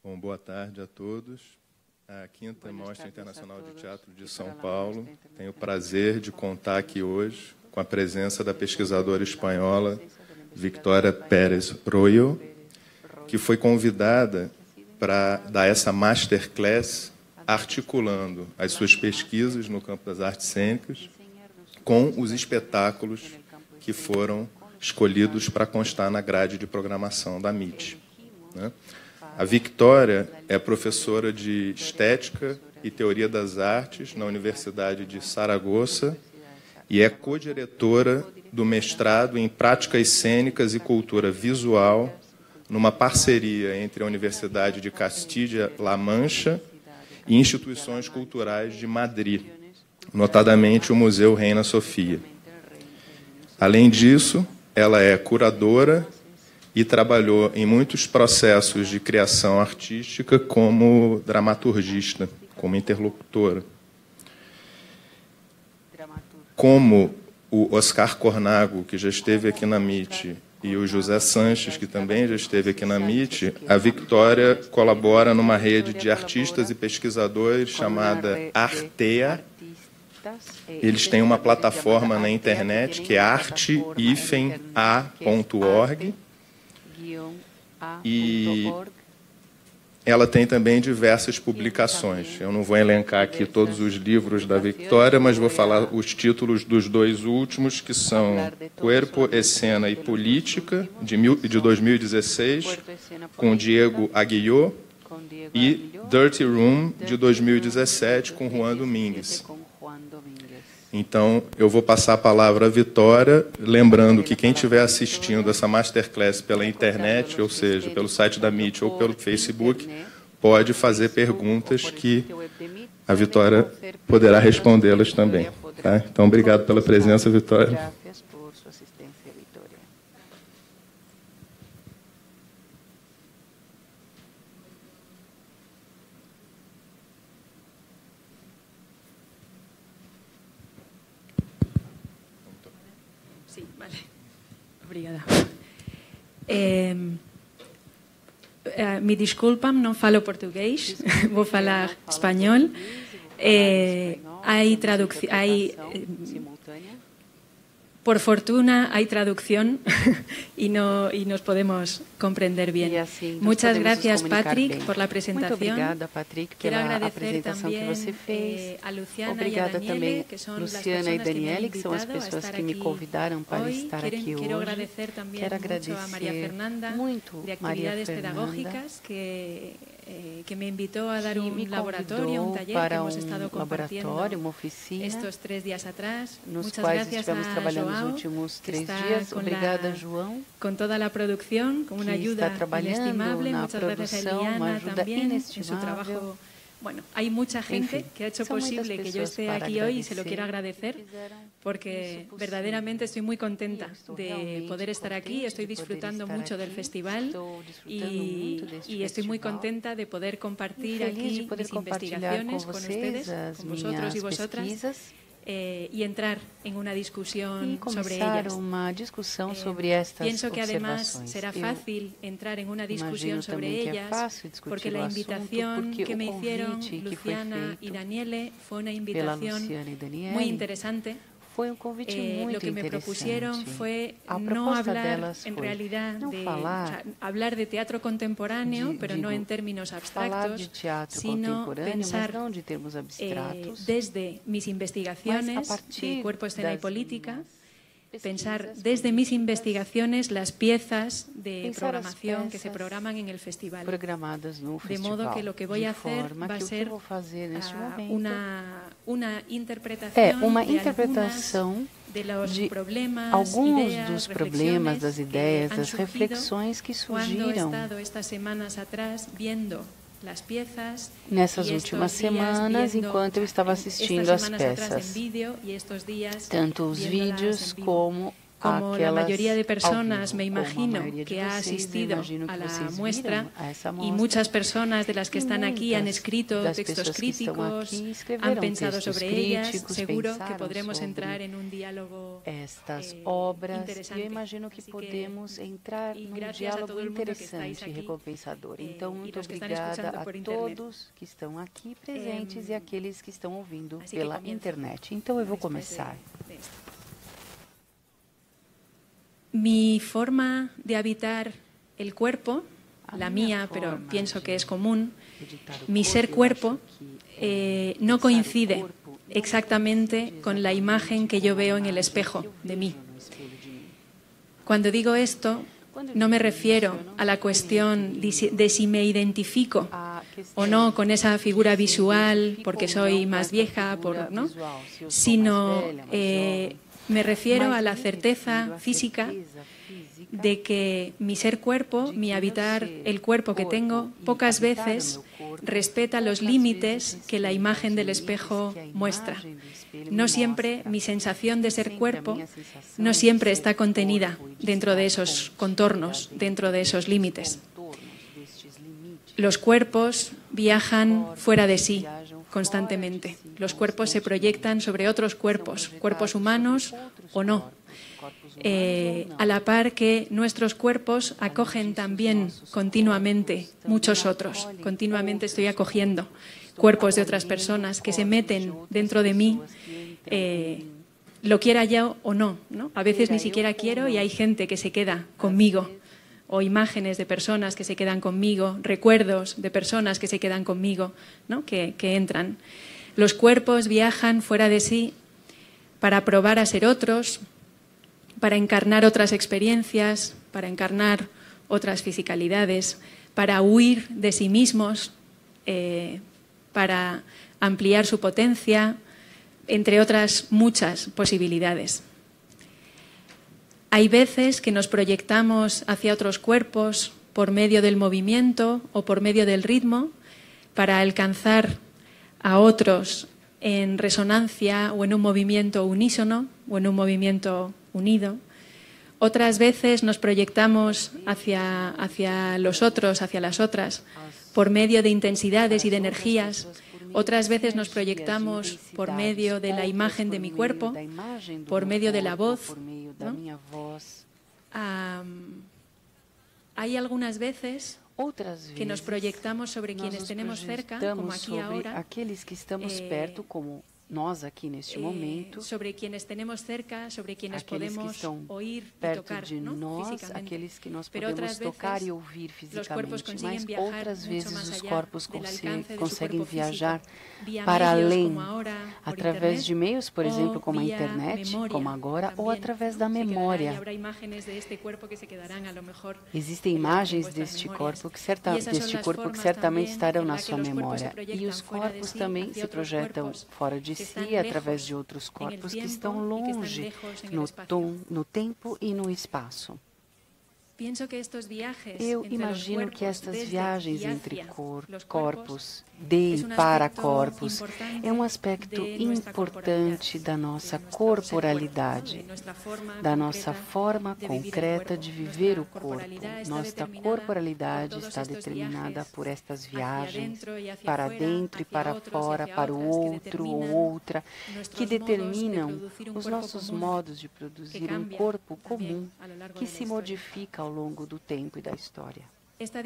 Bom, boa tarde a todos. A 5ª Mostra Internacional de Teatro de São Paulo. Tenho o prazer de contar aqui hoje com a presença da pesquisadora espanhola Victoria Pérez Royo, que foi convidada para dar essa masterclass articulando as suas pesquisas no campo das artes cênicas com os espetáculos que foram escolhidos para constar na grade de programação da MIT, né? A Victoria é professora de Estética e Teoria das Artes na Universidade de Saragoça e é co-diretora do mestrado em Práticas Cênicas e Cultura Visual, numa parceria entre a Universidade de Castilla-La Mancha e instituições culturais de Madrid, notadamente o Museu Reina Sofia. Além disso, ela é curadora e trabalhou em muitos processos de criação artística como dramaturgista, como interlocutora. Como o Oscar Cornago, que já esteve aqui na MIT, e o José Sanches, que também já esteve aqui na MIT, a Victoria colabora numa rede de artistas e pesquisadores chamada Artea. Eles têm uma plataforma na internet que é arte-a.org. E ela tem também diversas publicações. Eu não vou elencar aqui todos os livros da Victoria, mas vou falar os títulos dos dois últimos, que são Cuerpo, Escena e Política, de 2016, com Diego Aguillot, e Dirty Room, de 2017, com Juan Domingues. Então, eu vou passar a palavra à Victoria, lembrando que quem estiver assistindo essa masterclass pela internet, ou seja, pelo site da MIT ou pelo Facebook, pode fazer perguntas que a Victoria poderá respondê-las também. Tá? Então, obrigado pela presença, Victoria. Obrigada. Me desculpam, não falo português, vou falar espanhol. Por fortuna hay traducción y nos podemos comprender bien. Muchas gracias, Patrick, por la presentación. Obrigada, Patrick, pela apresentação que você fez. Obrigada também, Luciana e Daniele, que são as pessoas que me convidaram para estar aqui hoje. Quero agradecer muito a Maria Fernanda, que me invitou a dar un laboratorio, un taller que hemos estado compartiendo estos 3 días atrás. Muchas gracias a João, que está con toda la producción, con una ayuda inestimable. Muchas gracias a Eliana también en su trabajo. Bueno, hay mucha gente que ha hecho posible que yo esté aquí hoy y se lo quiero agradecer porque verdaderamente estoy muy contenta de poder estar aquí. Estoy disfrutando mucho del festival y estoy muy contenta de poder compartir aquí mis investigaciones con ustedes, con vosotros y vosotras. Y entrar en una discusión sobre ellas. Pienso que además será fácil entrar en una discusión sobre ellas porque la invitación que me hicieron Luciana y Daniele fue una invitación muy interesante. Lo que me propusieron fue no hablar en realidad hablar de teatro contemporáneo, pero no en términos abstractos, sino pensar desde mis investigaciones de cuerpo, escena y política, pensar desde mis investigaciones las piezas de programación que se programan en el festival. De modo que lo que voy a hacer va a ser una interpretación de algunos dos problemas, das ideias, das reflexões que surgiram cuando he estado estas semanas atrás viendo nessas últimas semanas, enquanto eu estava assistindo às peças, tanto os vídeos como como la mayoría de personas, me imagino, que ha asistido a la muestra, y muchas personas de las que están aquí han escrito textos críticos, han pensado sobre ellas, seguro que podremos entrar en un diálogo interesante. Eu imagino que podemos entrar num diálogo interessante e recompensador. Então, muito obrigada a todos que estão aqui presentes e aqueles que estão ouvindo pela internet. Então, eu vou começar. Mi forma de habitar el cuerpo, la mía, pero pienso que es común, mi ser cuerpo no coincide exactamente con la imagen que yo veo en el espejo de mí. Cuando digo esto, no me refiero a la cuestión de si me identifico o no con esa figura visual porque soy más vieja, ¿no? Sino me refiero a la certeza física de que mi ser cuerpo, mi habitar el cuerpo que tengo, pocas veces respeta los límites que la imagen del espejo muestra. No siempre mi sensación de ser cuerpo, no siempre está contenida dentro de esos contornos, dentro de esos límites. Los cuerpos viajan fuera de sí constantemente. Los cuerpos se proyectan sobre otros cuerpos, cuerpos humanos o no. A la par que nuestros cuerpos acogen también continuamente muchos otros. Continuamente estoy acogiendo cuerpos de otras personas que se meten dentro de mí, lo quiera yo o no, ¿no? A veces ni siquiera quiero y hay gente que se queda conmigo, o imágenes de personas que se quedan conmigo, recuerdos de personas que se quedan conmigo, ¿no? que entran. Los cuerpos viajan fuera de sí para probar a ser otros, para encarnar otras experiencias, para encarnar otras fisicalidades, para huir de sí mismos, para ampliar su potencia, entre otras muchas posibilidades. Hay veces que nos proyectamos hacia otros cuerpos por medio del movimiento o por medio del ritmo para alcanzar a otros en resonancia o en un movimiento unísono o en un movimiento unido. Otras veces nos proyectamos hacia los otros, hacia las otras, por medio de intensidades y de energías. Otras veces nos proyectamos por medio de la imagen de mi cuerpo, por medio de la voz, ¿no? Hay algunas veces que nos proyectamos sobre quienes tenemos cerca, como aquí ahora, aqueles que estamos perto, como nós aqui neste momento, sobre quienes tenemos cerca, sobre quienes podemos oír y tocar, ¿no? Físicamente. Aqueles que nós podemos tocar e ouvir fisicamente, mas outras vezes os corpos conseguem viajar para além, através de meios, por exemplo, como a internet, como agora, ou através da memória. Existem imagens deste corpo que certamente estarão na sua memória. E os corpos também se projetam fora de si, através de outros corpos que estão longe no tempo e no espaço. Eu imagino que estas viagens entre corpos, de e para corpos, é um aspecto importante da nossa corporalidade, da nossa forma concreta de viver o corpo. Nossa corporalidade está determinada por estas viagens para dentro e para fora, para o outro ou outra, que determinam os nossos modos de produzir um corpo comum que se modifica ao longo do tempo e da história. Esta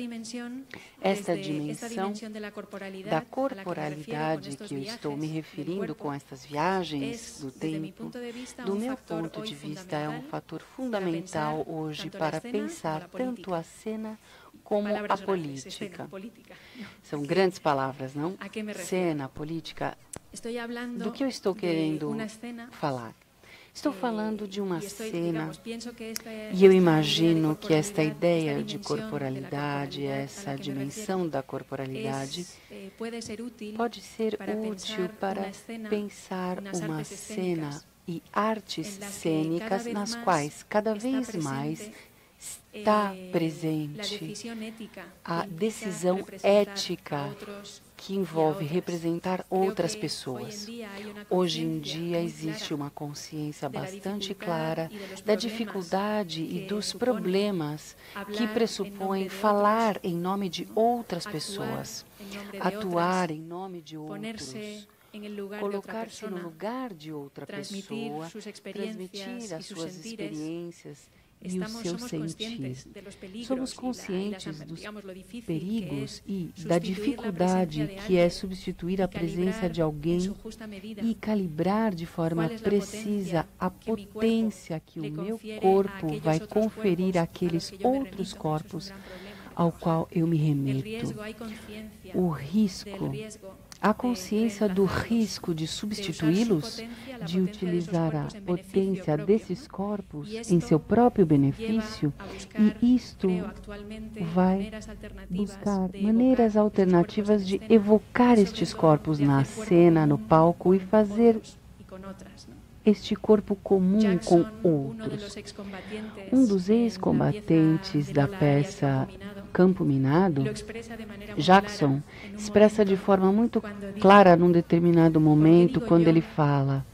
dimensão da corporalidade que eu estou me referindo com estas viagens do tempo, do meu ponto de vista, é um fator fundamental hoje para pensar tanto a cena como a política. São grandes palavras, não? Cena, política. Do que eu estou querendo falar? Estou falando de uma cena e eu imagino que esta ideia de corporalidade, essa dimensão da corporalidade, pode ser útil para pensar uma cena e artes cênicas nas quais cada vez mais está presente a decisão ética que envolve representar outras pessoas. Hoje em dia existe uma consciência bastante clara da dificuldade e dos problemas que pressupõem falar em nome de outras pessoas, atuar em nome de outros, colocar-se no lugar de outra pessoa, transmitir as suas experiências e o seu sentir. Somos conscientes dos perigos e da dificuldade que é substituir a presença de alguém e calibrar de forma precisa a potência que o meu corpo vai conferir àqueles outros corpos ao qual eu me remeto. O risco, a consciência do risco de substituí-los, de utilizar a potência desses corpos em seu próprio benefício, e isto vai buscar maneiras alternativas de evocar estes corpos na cena, no palco e fazer este corpo comum com outros. Um dos ex-combatentes da peça Campo Minado, Jackson, expressa de forma muito clara num determinado momento quando ele fala: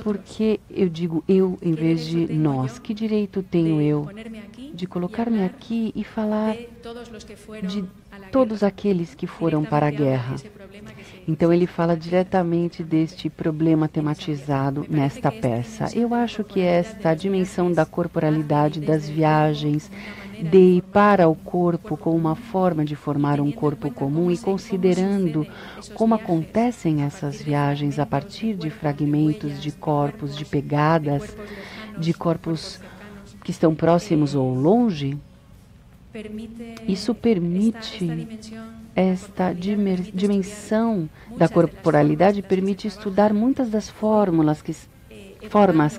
por que eu digo eu em vez de nós? Que direito tenho eu de colocar-me aqui e falar de todos aqueles que foram para a guerra? Então ele fala diretamente deste problema tematizado nesta peça. Eu acho que esta dimensão da corporalidade, das viagens, de ir para o corpo como uma forma de formar um corpo comum e considerando como acontecem essas viagens a partir de fragmentos de corpos, de pegadas, de corpos que estão próximos ou longe, isso permite esta dimensão da corporalidade, permite estudar muitas das formas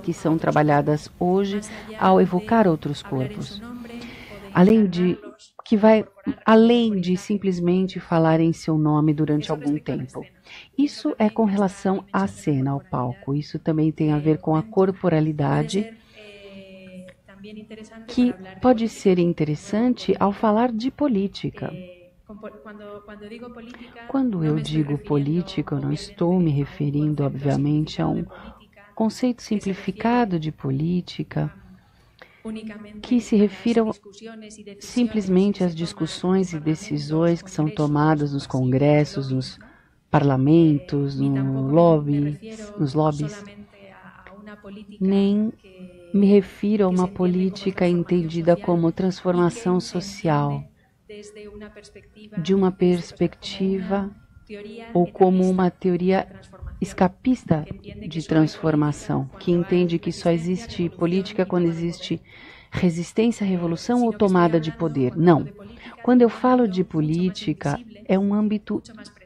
que são trabalhadas hoje ao evocar outros corpos. Além de simplesmente falar em seu nome durante algum tempo. Isso é com relação à cena, ao palco. Isso também tem a ver com a corporalidade, que pode ser interessante ao falar de política. Quando eu digo política, eu não estou me referindo, obviamente, a um conceito simplificado de política, que se refiram simplesmente às discussões e decisões que são tomadas nos congressos, nos parlamentos, nos lobbies. Nem me refiro a uma política entendida como transformação social, de uma perspectiva ou como uma teoria escapista de transformação, que entende que só existe política quando existe resistência, revolução ou tomada de poder. Não. Quando eu falo de política, é um âmbito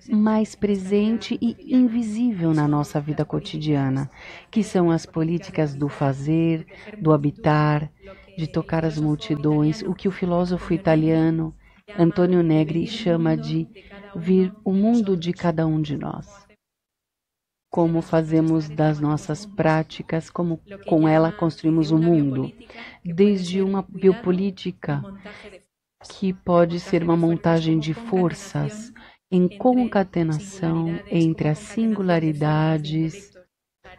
mais presente e invisível na nossa vida cotidiana, que são as políticas do fazer, do habitar, de tocar as multidões, o que o filósofo italiano Antonio Negri chama de vir o mundo de cada um de nós. Como fazemos das nossas práticas, como com ela construímos o mundo, desde uma biopolítica que pode ser uma montagem de forças em concatenação entre as singularidades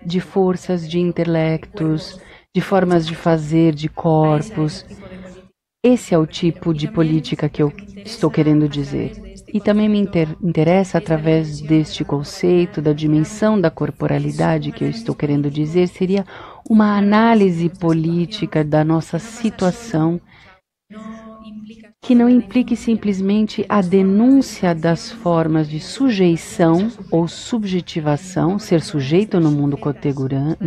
de forças, de intelectos, de formas de fazer, de corpos. Esse é o tipo de política que eu estou querendo dizer. E também me interessa, através deste conceito, da dimensão da corporalidade que eu estou querendo dizer, seria uma análise política da nossa situação que não implique simplesmente a denúncia das formas de sujeição ou subjetivação, ser sujeito no mundo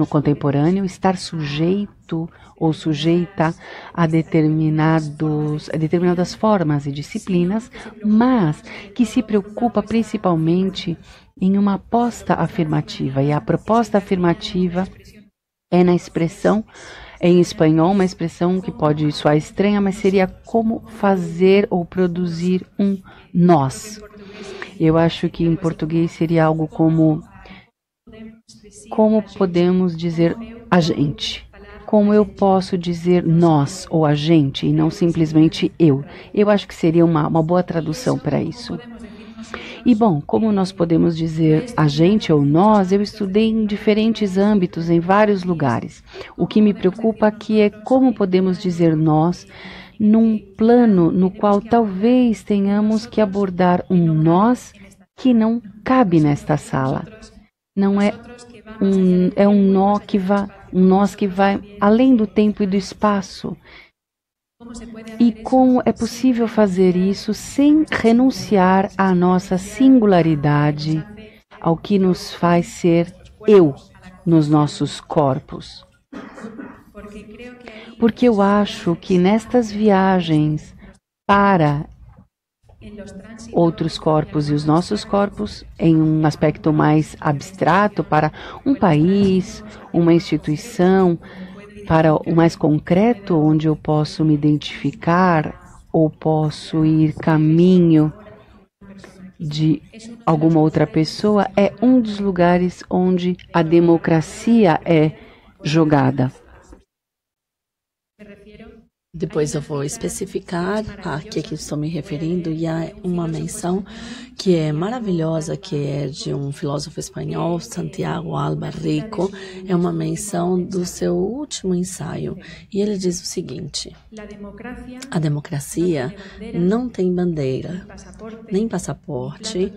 contemporâneo, estar sujeito ou sujeita a determinadas formas e disciplinas, mas que se preocupa principalmente em uma aposta afirmativa. E a proposta afirmativa é na expressão, em espanhol, uma expressão que pode soar estranha, mas seria como fazer ou produzir um nós. Eu acho que em português seria algo como podemos dizer a gente. como eu posso dizer nós ou a gente e não simplesmente eu. Eu acho que seria uma boa tradução para isso. E bom, como nós podemos dizer a gente ou nós, eu estudei em diferentes âmbitos, em vários lugares. O que me preocupa aqui é como podemos dizer nós num plano no qual talvez tenhamos que abordar um nós que não cabe nesta sala. Não é um nós que vai além do tempo e do espaço. E como é possível fazer isso sem renunciar à nossa singularidade, ao que nos faz ser eu nos nossos corpos? Porque eu acho que nestas viagens para outros corpos e os nossos corpos, em um aspecto mais abstrato, para um país, uma instituição, para o mais concreto, onde eu posso me identificar ou posso ir caminho de alguma outra pessoa, é um dos lugares onde a democracia é jogada. Depois eu vou especificar a que estou me referindo, e há uma menção que é maravilhosa, que é de um filósofo espanhol, Santiago Albarrico. É uma menção do seu último ensaio, e ele diz o seguinte: a democracia não tem bandeira, nem passaporte,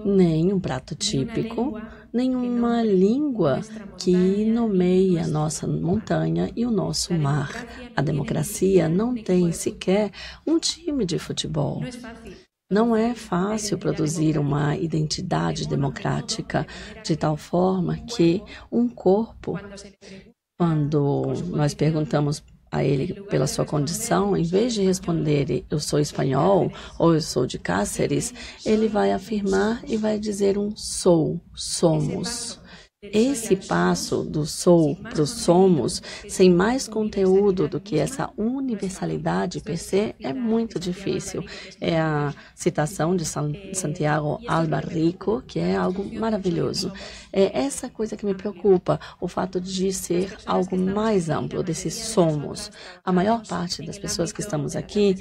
nem um prato típico, nenhuma língua que nomeia a nossa montanha e o nosso mar. A democracia não tem sequer um time de futebol. Não é fácil produzir uma identidade democrática de tal forma que um corpo, quando nós perguntamos a ele pela sua condição, em vez de responder eu sou espanhol ou eu sou de Cáceres, ele vai afirmar e vai dizer um sou, somos. Esse passo do sou para o somos, sem mais conteúdo do que essa universalidade per se, é muito difícil. É a citação de Santiago Albarrico, que é algo maravilhoso. É essa coisa que me preocupa, o fato de ser algo mais amplo, desse somos. A maior parte das pessoas que estamos aqui,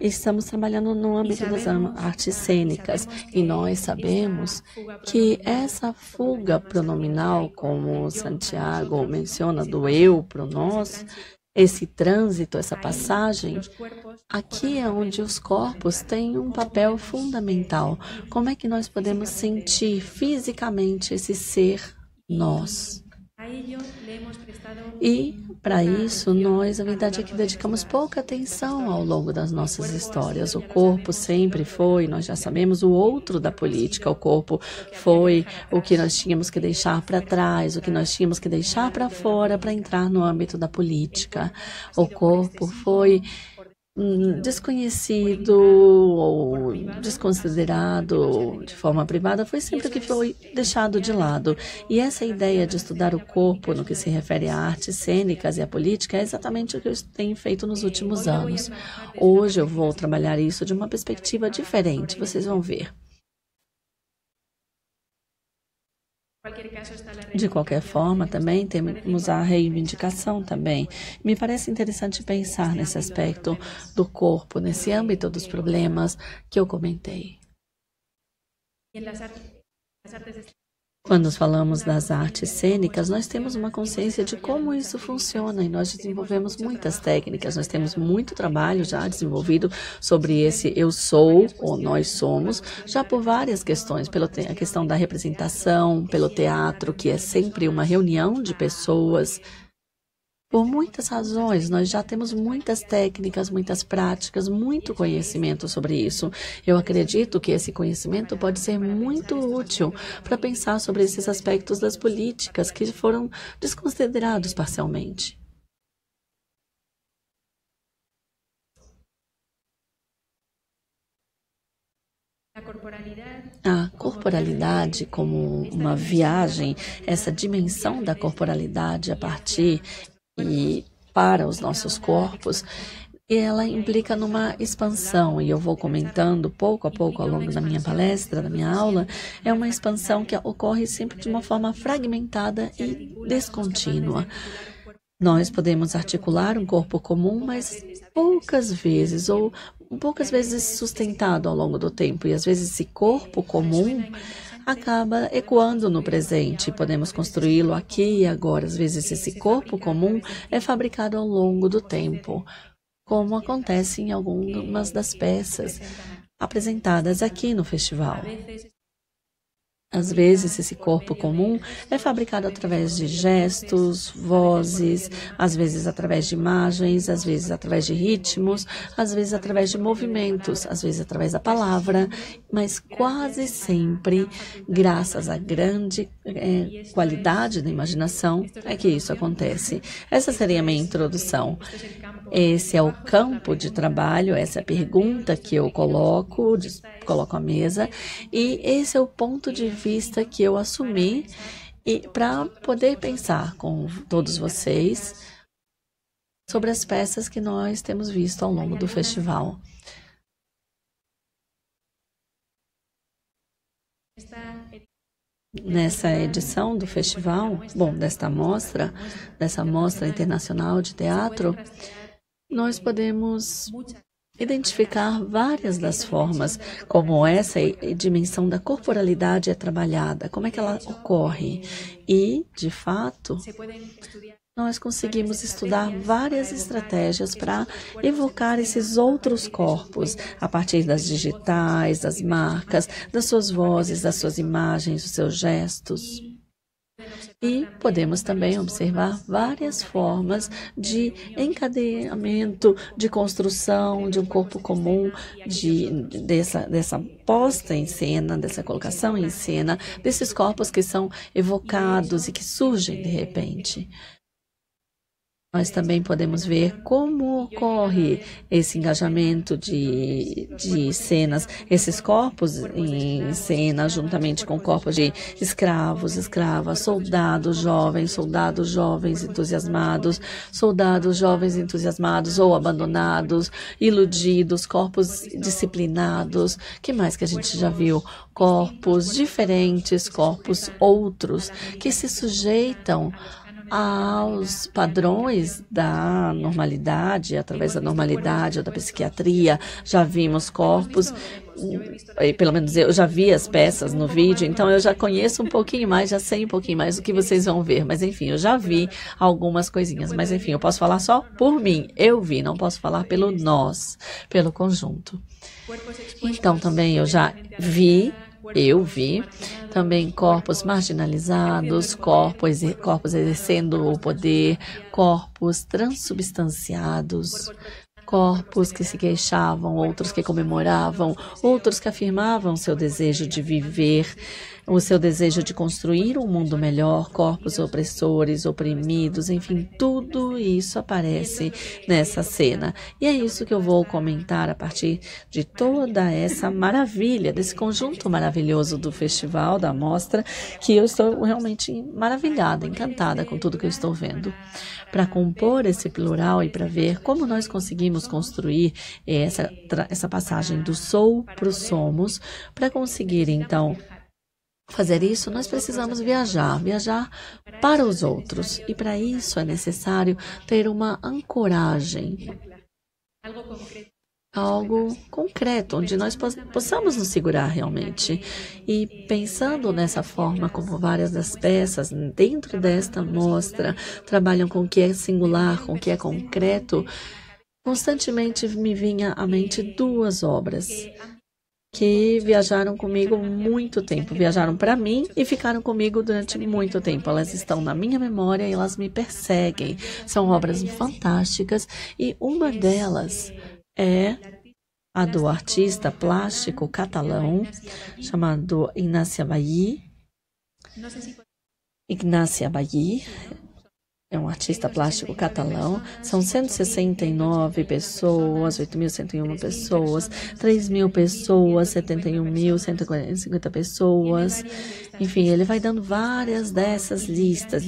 estamos trabalhando no âmbito das artes cênicas, e nós sabemos que essa fuga pronominal, como Santiago menciona, do eu para o nós, esse trânsito, essa passagem, aqui é onde os corpos têm um papel fundamental. Como é que nós podemos sentir fisicamente esse ser nós? E, para isso, nós, a verdade é que dedicamos pouca atenção ao longo das nossas histórias. O corpo sempre foi, nós já sabemos, o outro da política. O corpo foi o que nós tínhamos que deixar para trás, o que nós tínhamos que deixar para fora para entrar no âmbito da política. O corpo foi desconhecido ou desconsiderado de forma privada, foi sempre o que foi deixado de lado. E essa ideia de estudar o corpo no que se refere a artes cênicas e à política é exatamente o que eu tenho feito nos últimos anos. Hoje eu vou trabalhar isso de uma perspectiva diferente, vocês vão ver. De qualquer forma, também temos a reivindicação também. Me parece interessante pensar nesse aspecto do corpo, nesse âmbito dos problemas que eu comentei. Quando falamos das artes cênicas, nós temos uma consciência de como isso funciona, e nós desenvolvemos muitas técnicas. Nós temos muito trabalho já desenvolvido sobre esse eu sou ou nós somos, já por várias questões, pela a questão da representação, pelo teatro, que é sempre uma reunião de pessoas. Por muitas razões, nós já temos muitas técnicas, muitas práticas, muito conhecimento sobre isso. Eu acredito que esse conhecimento pode ser muito útil para pensar sobre esses aspectos das políticas que foram desconsiderados parcialmente. A corporalidade como uma viagem, essa dimensão da corporalidade a partir e para os nossos corpos, ela implica numa expansão, e eu vou comentando pouco a pouco ao longo da minha palestra, da minha aula. É uma expansão que ocorre sempre de uma forma fragmentada e descontínua. Nós podemos articular um corpo comum, mas poucas vezes sustentado ao longo do tempo. E às vezes esse corpo comum acaba ecoando no presente. Podemos construí-lo aqui e agora. Às vezes esse corpo comum é fabricado ao longo do tempo, como acontece em algumas das peças apresentadas aqui no festival. Às vezes, esse corpo comum é fabricado através de gestos, vozes, às vezes através de imagens, às vezes através de ritmos, às vezes através de movimentos, às vezes através da palavra, mas quase sempre, graças à grande qualidade da imaginação, é que isso acontece. Essa seria a minha introdução. Esse é o campo de trabalho, essa é a pergunta que eu coloco à mesa, e esse é o ponto de vista que eu assumi para poder pensar com todos vocês sobre as peças que nós temos visto ao longo do festival. Nessa edição do festival, dessa mostra internacional de teatro, nós podemos identificar várias das formas como essa dimensão da corporalidade é trabalhada, como é que ela ocorre. E, de fato, nós conseguimos estudar várias estratégias para evocar esses outros corpos, a partir das digitais, das marcas, das suas vozes, das suas imagens, dos seus gestos. E podemos também observar várias formas de encadeamento, de construção de um corpo comum, dessa posta em cena, dessa colocação em cena, desses corpos que são evocados e que surgem de repente. Nós também podemos ver como ocorre esse engajamento de cenas, esses corpos em cena, juntamente com corpos de escravos, escravas, soldados jovens entusiasmados, soldados jovens entusiasmados ou abandonados, iludidos, corpos disciplinados. Que mais que a gente já viu? Corpos diferentes, corpos outros, que se sujeitam aos padrões da normalidade, através da normalidade ou da psiquiatria. Já vimos corpos, pelo menos eu já vi as peças no vídeo, então eu já conheço um pouquinho mais, já sei um pouquinho mais do que vocês vão ver, mas enfim, eu já vi algumas coisinhas, mas enfim, eu posso falar só por mim, eu vi, não posso falar pelo nós, pelo conjunto. Então também eu vi também corpos marginalizados, corpos exercendo o poder, corpos transubstanciados, corpos que se queixavam, outros que comemoravam, outros que afirmavam seu desejo de viver, o seu desejo de construir um mundo melhor, corpos opressores, oprimidos, enfim, tudo isso aparece nessa cena. E é isso que eu vou comentar a partir de toda essa maravilha, desse conjunto maravilhoso do festival, da mostra, que eu estou realmente maravilhada, encantada com tudo que eu estou vendo. Para compor esse plural e para ver como nós conseguimos construir essa passagem do sou para o somos, para conseguir, então, fazer isso, nós precisamos viajar para os outros. E para isso é necessário ter uma ancoragem, algo concreto, onde nós possamos nos segurar realmente. E pensando nessa forma como várias das peças dentro desta mostra trabalham com o que é singular, com o que é concreto, constantemente me vinha à mente duas obras que viajaram comigo muito tempo, viajaram para mim e ficaram comigo durante muito tempo. Elas estão na minha memória e elas me perseguem. São obras fantásticas e uma delas é a do artista plástico catalão chamado Ignacia Bailly. É um artista plástico catalão. São 169 pessoas, 8.101 pessoas, 3.000 pessoas, 71.150 pessoas. Enfim, ele vai dando várias dessas listas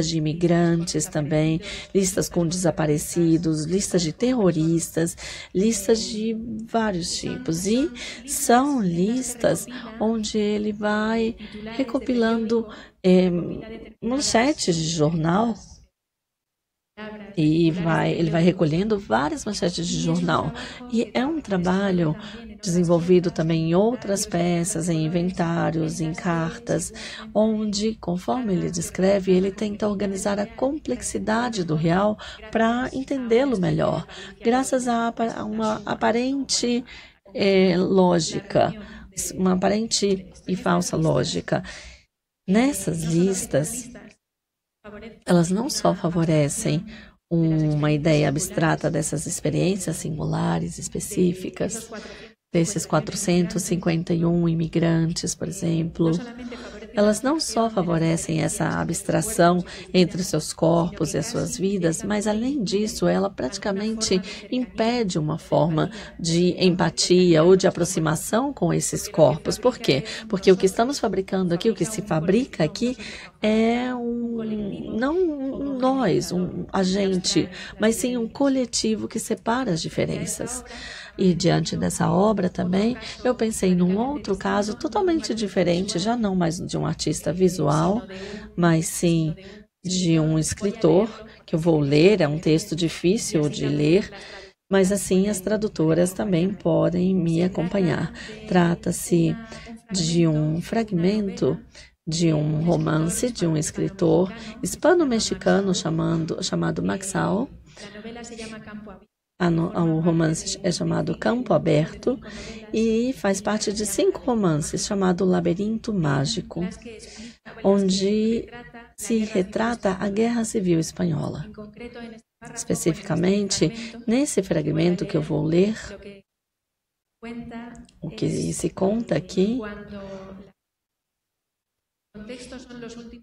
de imigrantes também, listas com desaparecidos, listas de terroristas, listas de vários tipos. E são listas onde ele vai recopilando manchetes de jornal E ele vai recolhendo várias manchetes de jornal. E é um trabalho desenvolvido também em outras peças, em inventários, em cartas, onde, conforme ele descreve, ele tenta organizar a complexidade do real para entendê-lo melhor, graças a uma aparente lógica, uma aparente e falsa lógica. Nessas listas, elas não só favorecem uma ideia abstrata dessas experiências singulares, específicas, desses 451 imigrantes, por exemplo, elas não só favorecem essa abstração entre os seus corpos e as suas vidas, mas, além disso, ela praticamente impede uma forma de empatia ou de aproximação com esses corpos. Por quê? Porque o que estamos fabricando aqui, o que se fabrica aqui, não um nós, um agente, mas sim um coletivo que separa as diferenças. E diante dessa obra também, eu pensei num outro caso totalmente diferente, já não mais de um artista visual, mas sim de um escritor, que eu vou ler, é um texto difícil de ler, mas assim as tradutoras também podem me acompanhar. Trata-se de um fragmento de um romance de um escritor hispano-mexicano chamado Maxao. O romance é chamado Campo Aberto e faz parte de 5 romances chamado Labirinto Mágico, onde se retrata a Guerra Civil Espanhola. Especificamente, nesse fragmento que eu vou ler, o que se conta aqui,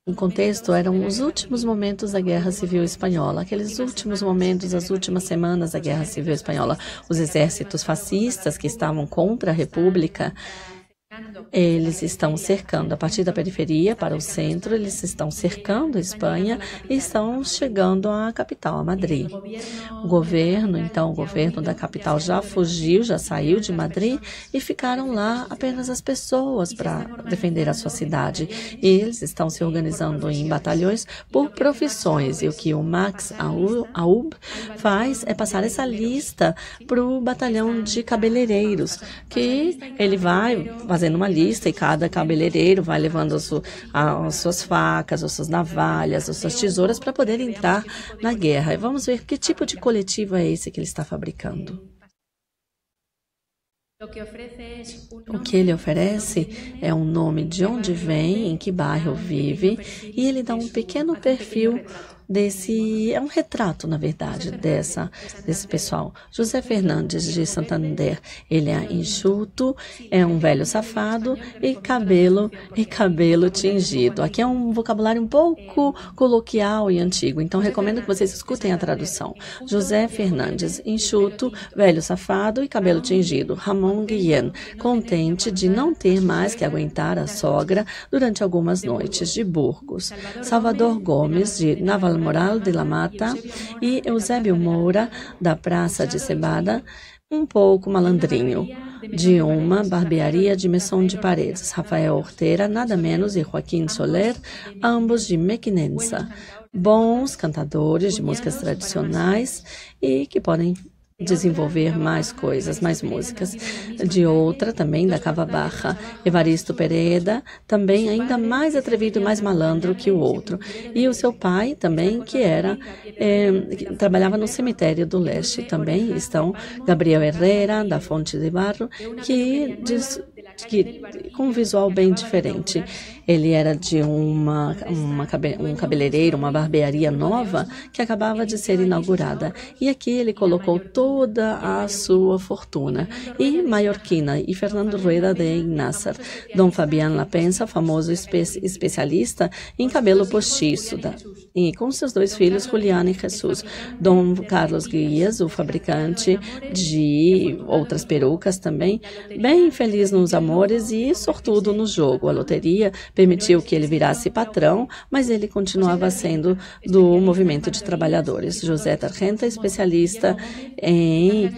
o contexto eram os últimos momentos da Guerra Civil Espanhola, aqueles últimos momentos, as últimas semanas da Guerra Civil Espanhola. Os exércitos fascistas que estavam contra a República, eles estão cercando, a partir da periferia para o centro, eles estão cercando a Espanha e estão chegando à capital, a Madrid. O governo da capital já fugiu, já saiu de Madrid e ficaram lá apenas as pessoas para defender a sua cidade. E eles estão se organizando em batalhões por profissões. E o que o Max Aub faz é passar essa lista para o batalhão de cabeleireiros, que ele vai fazendo uma lista e cada cabeleireiro vai levando as suas facas, as suas navalhas, as suas tesouras para poder entrar na guerra. E vamos ver que tipo de coletivo é esse que ele está fabricando. O que ele oferece é um nome de onde vem, em que bairro vive, e ele dá um pequeno perfil é um retrato, na verdade, desse pessoal. José Fernandes, de Santander, ele é enxuto, é um velho safado e cabelo tingido. Aqui é um vocabulário um pouco coloquial e antigo, então recomendo que vocês escutem a tradução. José Fernandes, enxuto, velho safado e cabelo tingido. Ramon Guillen, contente de não ter mais que aguentar a sogra durante algumas noites, de Burgos. Salvador Gomes, de Navalmoral de la Mata, e Eusébio Moura, da Praça de Cebada, um pouco malandrinho, de uma barbearia de Mesón de Paredes. Rafael Ortega, nada menos, e Joaquim Soler, ambos de Mequinensa. Bons cantadores de músicas tradicionais e que podem desenvolver mais coisas, mais músicas. De outra, também da Cava Barra, Evaristo Pereda, também ainda mais atrevido e mais malandro que o outro. E o seu pai também, que que trabalhava no cemitério do Leste. Também estão Gabriel Herrera, da Fonte de Barro, com um visual bem diferente. Ele era de um cabeleireiro, uma barbearia nova que acabava de ser inaugurada. E aqui ele colocou toda a sua fortuna. E Mallorquina e Fernando Rueda de Inázar. Dom Fabián Lapensa, famoso especialista em cabelo postiço, e com seus 2 filhos, Juliana e Jesus. Dom Carlos Guias, o fabricante de outras perucas também, bem feliz nos amores e sortudo no jogo. A loteria permitiu que ele virasse patrão, mas ele continuava sendo do movimento de trabalhadores. José Tarjenta, especialista em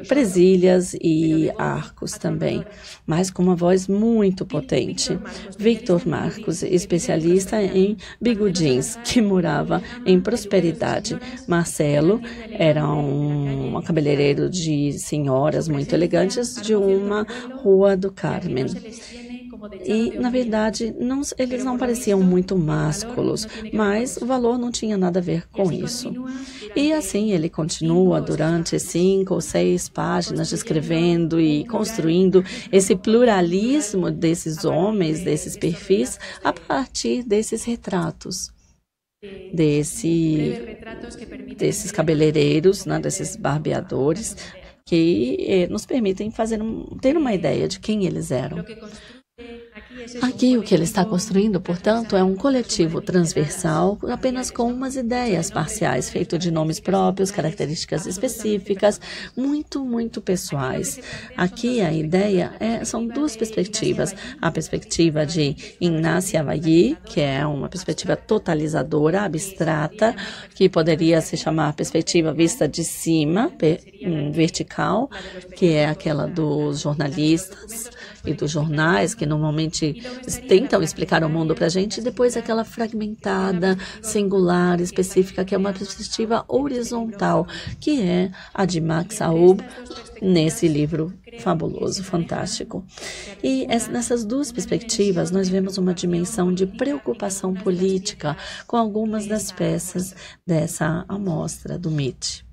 presilhas e arcos também, mas com uma voz muito potente. Victor Marcos, especialista em bigudins, que morava em Prosperidade. Marcelo era um cabeleireiro de senhoras muito elegantes de uma rua do Carmen. E, na verdade, eles não pareciam muito másculos, mas o valor não tinha nada a ver com isso. E assim ele continua durante 5 ou 6 páginas descrevendo e construindo esse pluralismo desses homens, desses perfis, a partir desses retratos. Desses cabeleireiros, né, desses barbeadores, que nos permitem ter uma ideia de quem eles eram. Aqui, o que ele está construindo, portanto, é um coletivo transversal apenas com umas ideias parciais, feito de nomes próprios, características específicas, muito pessoais. Aqui, a ideia são 2 perspectivas. A perspectiva de Ignacio Avallí, que é uma perspectiva totalizadora, abstrata, que poderia se chamar perspectiva vista de cima, vertical, que é aquela dos jornalistas e dos jornais, que normalmente tentam explicar o mundo para a gente, e depois aquela fragmentada, singular, específica, que é uma perspectiva horizontal, que é a de Max Aub, nesse livro fabuloso, fantástico. E nessas 2 perspectivas, nós vemos uma dimensão de preocupação política com algumas das peças dessa amostra do MIT.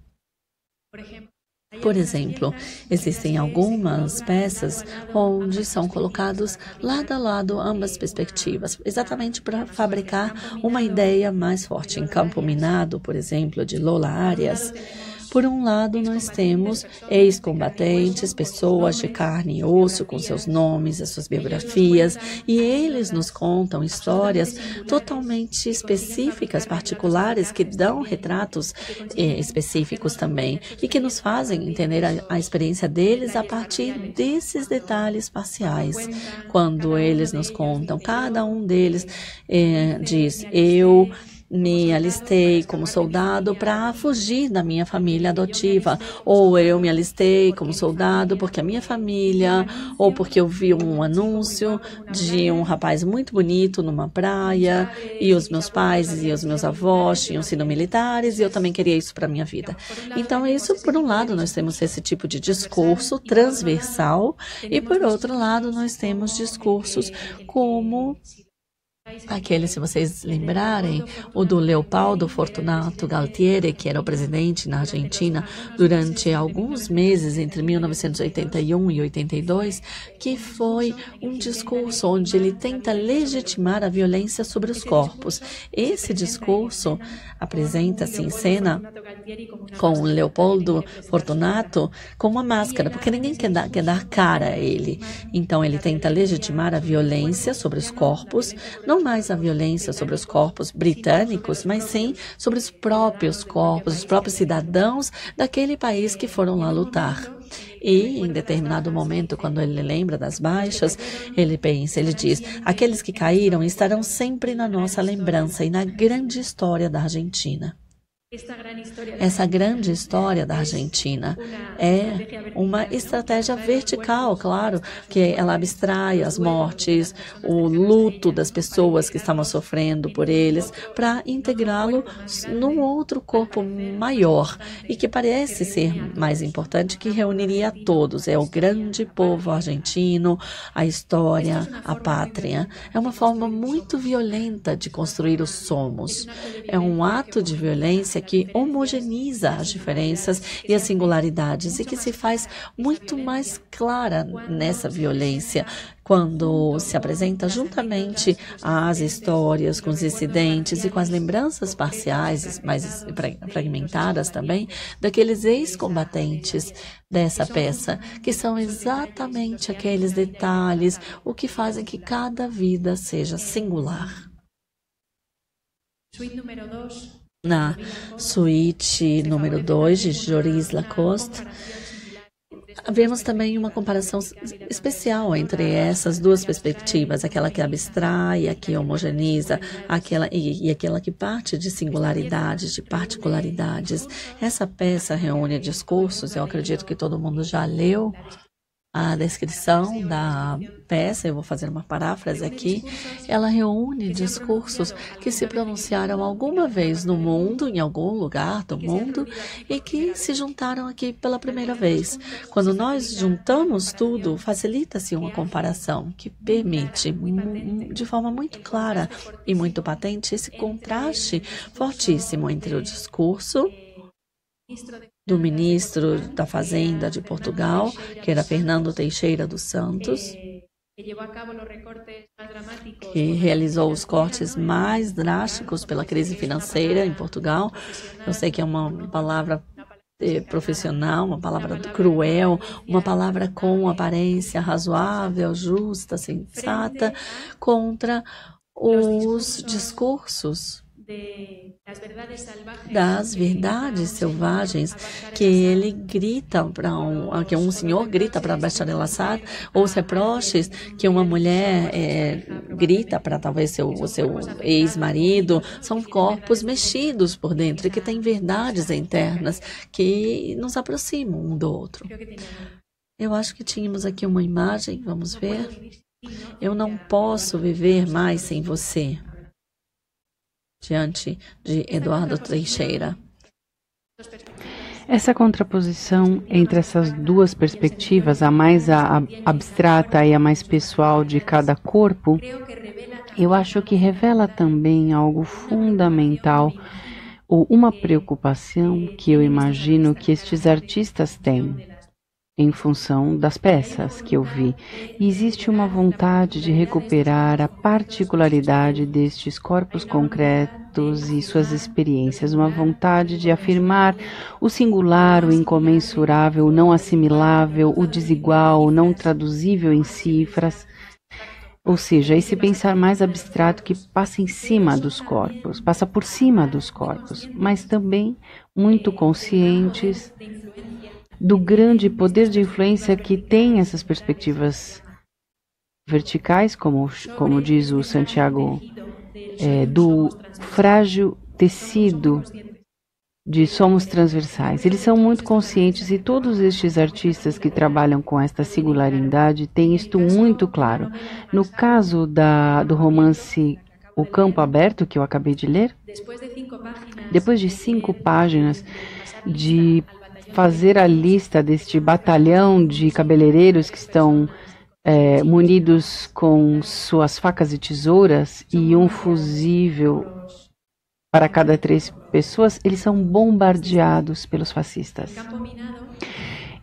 Por exemplo, existem algumas peças onde são colocados lado a lado ambas perspectivas, exatamente para fabricar uma ideia mais forte. Em Campo Minado, por exemplo, de Lola Arias, por um lado, nós temos ex-combatentes, pessoas de carne e osso, com seus nomes, as suas biografias, e eles nos contam histórias totalmente específicas, particulares, que dão retratos específicos também, e que nos fazem entender a experiência deles a partir desses detalhes parciais. Quando eles nos contam, cada um deles diz: eu me alistei como soldado para fugir da minha família adotiva, ou eu me alistei como soldado porque a minha família, ou porque eu vi um anúncio de um rapaz muito bonito numa praia, e os meus pais e os meus avós tinham sido militares, e eu também queria isso para a minha vida. Então, isso, por um lado, nós temos esse tipo de discurso transversal, e por outro lado, nós temos discursos como aquele, se vocês lembrarem, o do Leopoldo Fortunato Galtieri, que era o presidente na Argentina durante alguns meses, entre 1981 e 82, que foi um discurso onde ele tenta legitimar a violência sobre os corpos. Esse discurso apresenta-se em cena com o Leopoldo Fortunato com uma máscara, porque ninguém quer dar cara a ele. Então, ele tenta legitimar a violência sobre os corpos, não mais a violência sobre os corpos britânicos, mas sim sobre os próprios corpos, os próprios cidadãos daquele país que foram lá lutar. E, em determinado momento, quando ele lembra das baixas, ele diz: aqueles que caíram estarão sempre na nossa lembrança e na grande história da Argentina. Essa grande história da Argentina é uma estratégia vertical, claro, que ela abstrai as mortes, o luto das pessoas que estavam sofrendo por eles, para integrá-lo num outro corpo maior e que parece ser mais importante, que reuniria a todos. É o grande povo argentino, a história, a pátria. É uma forma muito violenta de construir os somos. É um ato de violência que homogeneiza as diferenças e as singularidades e que se faz muito mais clara nessa violência quando se apresenta juntamente às histórias, com os incidentes e com as lembranças parciais, mais fragmentadas também, daqueles ex-combatentes dessa peça, que são exatamente aqueles detalhes, o que fazem que cada vida seja singular. Suíte número 2. Na suíte número 2 de Joris Lacoste, vemos também uma comparação especial entre essas duas perspectivas, aquela que abstrai, a que homogeneiza, aquela que parte de singularidades, de particularidades. Essa peça reúne discursos, eu acredito que todo mundo já leu a descrição da peça, eu vou fazer uma paráfrase aqui. Ela reúne discursos que se pronunciaram alguma vez no mundo, em algum lugar do mundo, e que se juntaram aqui pela primeira vez. Quando nós juntamos tudo, facilita-se uma comparação que permite, de forma muito clara e muito patente, esse contraste fortíssimo entre o discurso do ministro da Fazenda de Portugal, que era Fernando Teixeira dos Santos, que realizou os cortes mais drásticos pela crise financeira em Portugal. Eu sei que é uma palavra profissional, uma palavra cruel, uma palavra com aparência razoável, justa, sensata, contra os discursos das verdades selvagens que ele grita que um senhor grita para Bashar al-Assad, ou os reproches que uma mulher grita para talvez o seu ex-marido, são corpos mexidos por dentro e que têm verdades internas que nos aproximam um do outro. Eu acho que tínhamos aqui uma imagem, vamos ver. Eu não posso viver mais sem você. Diante de Eduardo Teixeira. Essa contraposição entre essas duas perspectivas, a mais abstrata e a mais pessoal de cada corpo, eu acho que revela também algo fundamental, ou uma preocupação que eu imagino que estes artistas têm em função das peças que eu vi. E existe uma vontade de recuperar a particularidade destes corpos concretos e suas experiências, uma vontade de afirmar o singular, o incomensurável, o não assimilável, o desigual, o não traduzível em cifras. Ou seja, esse pensar mais abstrato que passa em cima dos corpos, passa por cima dos corpos, mas também muito conscientes do grande poder de influência que tem essas perspectivas verticais, como diz o Santiago, do frágil tecido de somos transversais. Eles são muito conscientes e todos estes artistas que trabalham com esta singularidade têm isto muito claro. No caso do romance O Campo Aberto, que eu acabei de ler, depois de 5 páginas de fazer a lista deste batalhão de cabeleireiros que estão munidos com suas facas e tesouras e um fusível para cada 3 pessoas, eles são bombardeados pelos fascistas.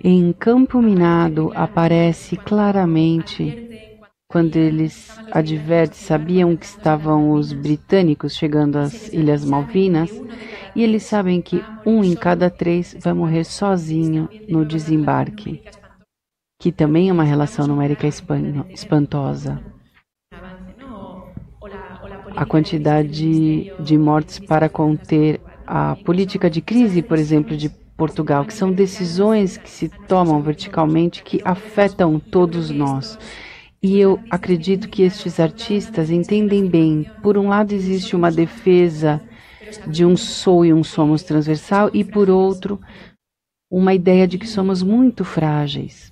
Em Campo Minado aparece claramente quando eles sabiam que estavam os britânicos chegando às Ilhas Malvinas, e eles sabem que 1 em cada 3 vai morrer sozinho no desembarque, que também é uma relação numérica espantosa. A quantidade de mortes para conter a política de crise, por exemplo, de Portugal, que são decisões que se tomam verticalmente que afetam todos nós. E eu acredito que estes artistas entendem bem. Por um lado, existe uma defesa de um sou e um somos transversal, e por outro, uma ideia de que somos muito frágeis.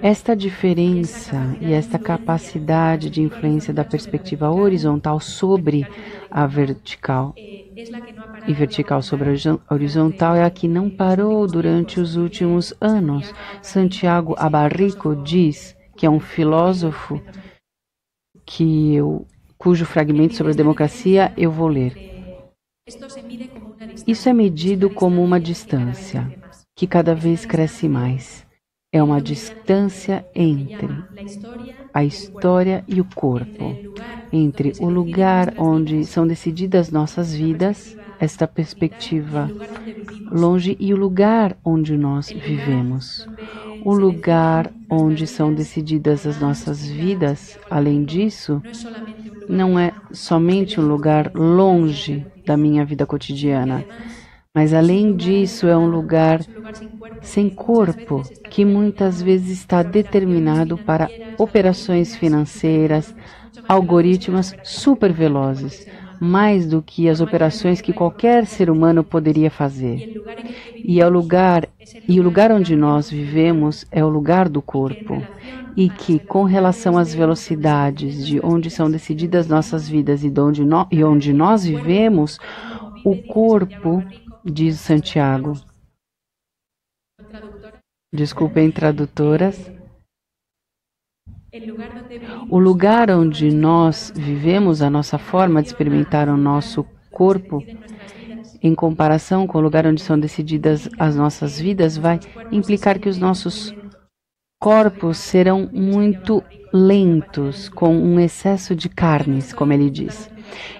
Esta diferença e esta capacidade de influência da perspectiva horizontal sobre a vertical e vertical sobre a horizontal é a que não parou durante os últimos anos. Santiago Abarrico diz, que é um filósofo cujo fragmento sobre a democracia eu vou ler. Isso é medido como uma distância, que cada vez cresce mais. É uma distância entre a história e o corpo, entre o lugar onde são decididas nossas vidas, esta perspectiva longe, e o lugar onde nós vivemos. O lugar onde são decididas as nossas vidas, além disso, não é somente um lugar longe da minha vida cotidiana, Mas, além disso, é um lugar sem corpo, que muitas vezes está determinado para operações financeiras, algoritmos supervelozes, mais do que as operações que qualquer ser humano poderia fazer. E o lugar onde nós vivemos é o lugar do corpo. E que, com relação às velocidades de onde são decididas nossas vidas e onde nós vivemos, o corpo, diz Santiago. Desculpem, tradutoras. O lugar onde nós vivemos, a nossa forma de experimentar o nosso corpo, em comparação com o lugar onde são decididas as nossas vidas, vai implicar que os nossos corpos serão muito lentos, com um excesso de carnes, como ele diz.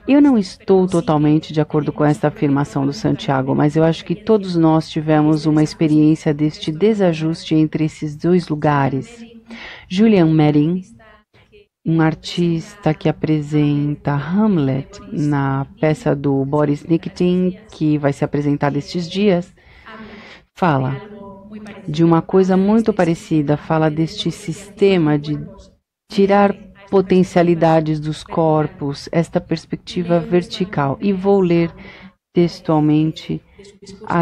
Eu não estou totalmente de acordo com esta afirmação do Santiago, mas eu acho que todos nós tivemos uma experiência deste desajuste entre esses dois lugares. Julian Merin, um artista que apresenta Hamlet na peça do Boris Nikitin, que vai ser apresentada estes dias, fala de uma coisa muito parecida, fala deste sistema de tirar potencialidades dos corpos, esta perspectiva vertical. E vou ler textualmente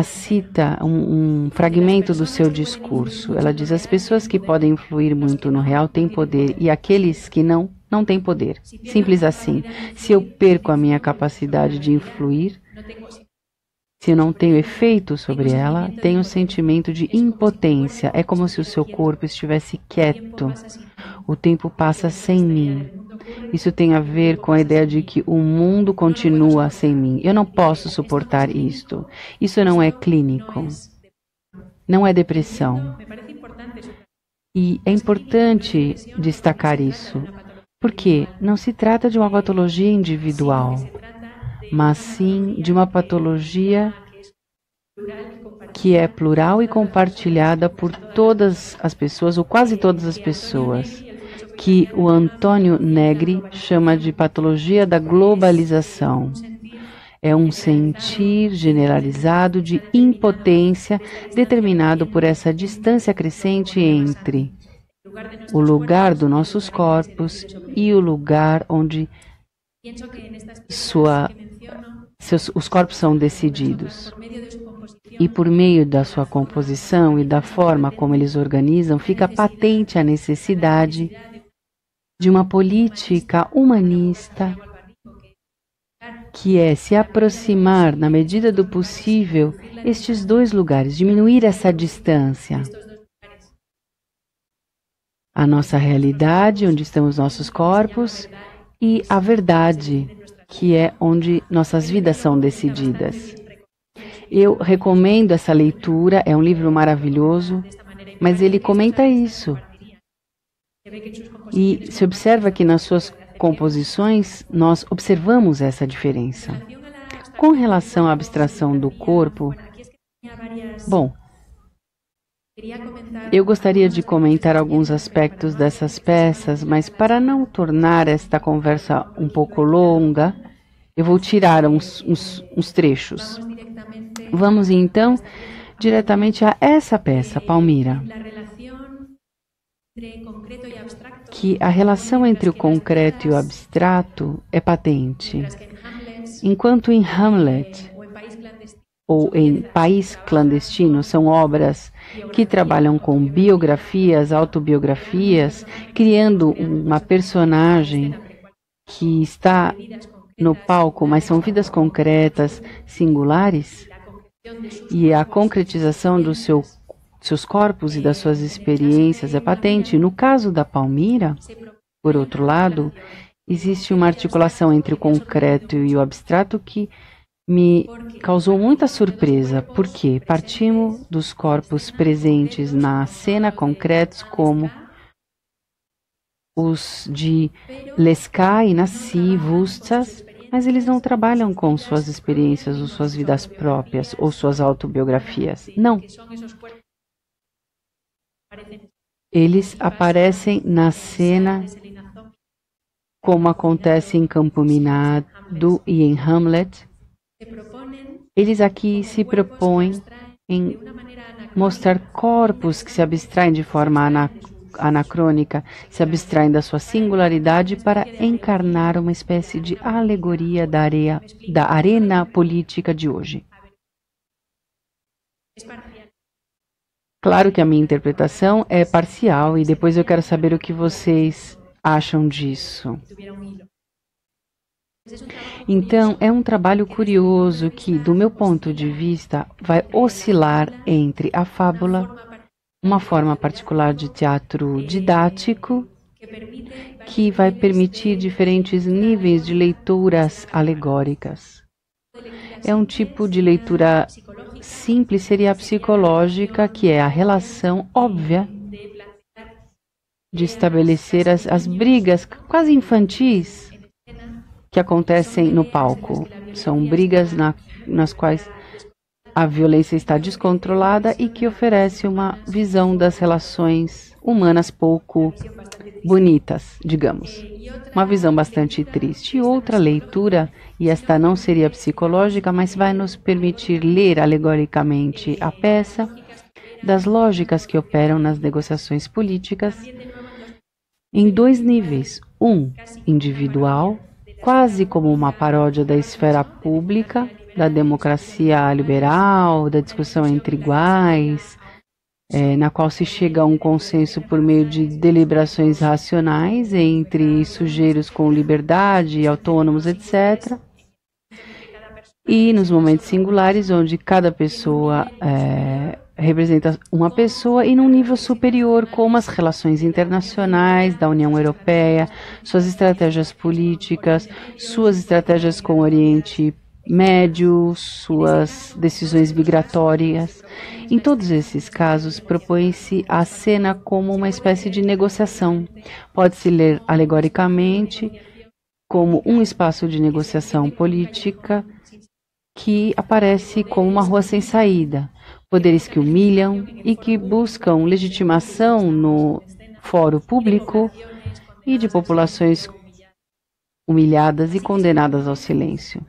cita um fragmento do seu discurso. Ela diz: as pessoas que podem influir muito no real têm poder, e aqueles que não têm poder. Simples assim. Se eu perco a minha capacidade de influir, se eu não tenho efeito sobre ela, tenho um sentimento de impotência. É como se o seu corpo estivesse quieto. O tempo passa sem mim. Isso tem a ver com a ideia de que o mundo continua sem mim. Eu não posso suportar isto. Isso não é clínico. Não é depressão. E é importante destacar isso. Porque não se trata de uma patologia individual, mas sim de uma patologia que é plural e compartilhada por todas as pessoas, ou quase todas as pessoas, que o Antônio Negri chama de patologia da globalização. É um sentir generalizado de impotência determinado por essa distância crescente entre o lugar dos nossos corpos e o lugar onde os corpos são decididos. E por meio da sua composição e da forma como eles organizam, fica patente a necessidade de uma política humanista que é se aproximar, na medida do possível, estes dois lugares, diminuir essa distância. A nossa realidade, onde estão os nossos corpos, e a verdade, que é onde nossas vidas são decididas. Eu recomendo essa leitura, é um livro maravilhoso, mas ele comenta isso. E se observa que nas suas composições nós observamos essa diferença. Com relação à abstração do corpo, bom, eu gostaria de comentar alguns aspectos dessas peças, mas para não tornar esta conversa um pouco longa, eu vou tirar uns trechos. Vamos então diretamente a essa peça, Palmira, que a relação entre o concreto e o abstrato é patente. Enquanto em Hamlet ou em País Clandestino são obras que trabalham com biografias, autobiografias, criando uma personagem que está no palco, mas são vidas concretas, singulares, e a concretização dos seus corpos e das suas experiências é patente. No caso da Palmira, por outro lado, existe uma articulação entre o concreto e o abstrato que me causou muita surpresa, porque partimos dos corpos presentes na cena concretos como os de Lescas e Nassi, Vustas, mas eles não trabalham com suas experiências ou suas vidas próprias ou suas autobiografias. Não. Eles aparecem na cena como acontece em Campo Minado e em Hamlet, Eles aqui se propõem em mostrar corpos que se abstraem de forma anacrônica, se abstraem da sua singularidade para encarnar uma espécie de alegoria da arena política de hoje. Claro que a minha interpretação é parcial e depois eu quero saber o que vocês acham disso. Então, é um trabalho curioso que, do meu ponto de vista, vai oscilar entre a fábula, uma forma particular de teatro didático, que vai permitir diferentes níveis de leituras alegóricas. É um tipo de leitura simples, seria a psicológica, que é a relação óbvia de estabelecer as brigas quase infantis que acontecem no palco. São brigas nas quais a violência está descontrolada e que oferece uma visão das relações humanas pouco bonitas, digamos. Uma visão bastante triste. E outra leitura, e esta não seria psicológica, mas vai nos permitir ler alegoricamente a peça, das lógicas que operam nas negociações políticas, em dois níveis. Um, individual, quase como uma paródia da esfera pública, da democracia liberal, da discussão entre iguais, na qual se chega a um consenso por meio de deliberações racionais entre sujeitos com liberdade, autônomos, etc. E nos momentos singulares, onde cada pessoa representa uma pessoa, e num nível superior, como as relações internacionais da União Europeia, suas estratégias políticas, suas estratégias com o Oriente Médio, suas decisões migratórias. Em todos esses casos, propõe-se a cena como uma espécie de negociação. Pode-se ler alegoricamente como um espaço de negociação política que aparece como uma rua sem saída. Poderes que humilham e que buscam legitimação no fórum público e de populações humilhadas e condenadas ao silêncio.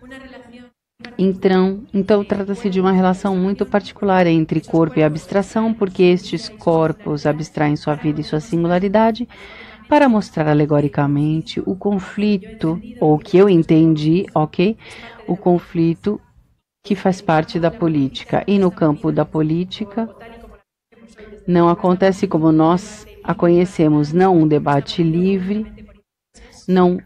Então trata-se de uma relação muito particular entre corpo e abstração, porque estes corpos abstraem sua vida e sua singularidade para mostrar alegoricamente o conflito, ou que eu entendi, o conflito que faz parte da política. E no campo da política não acontece como nós a conhecemos, não um debate livre, não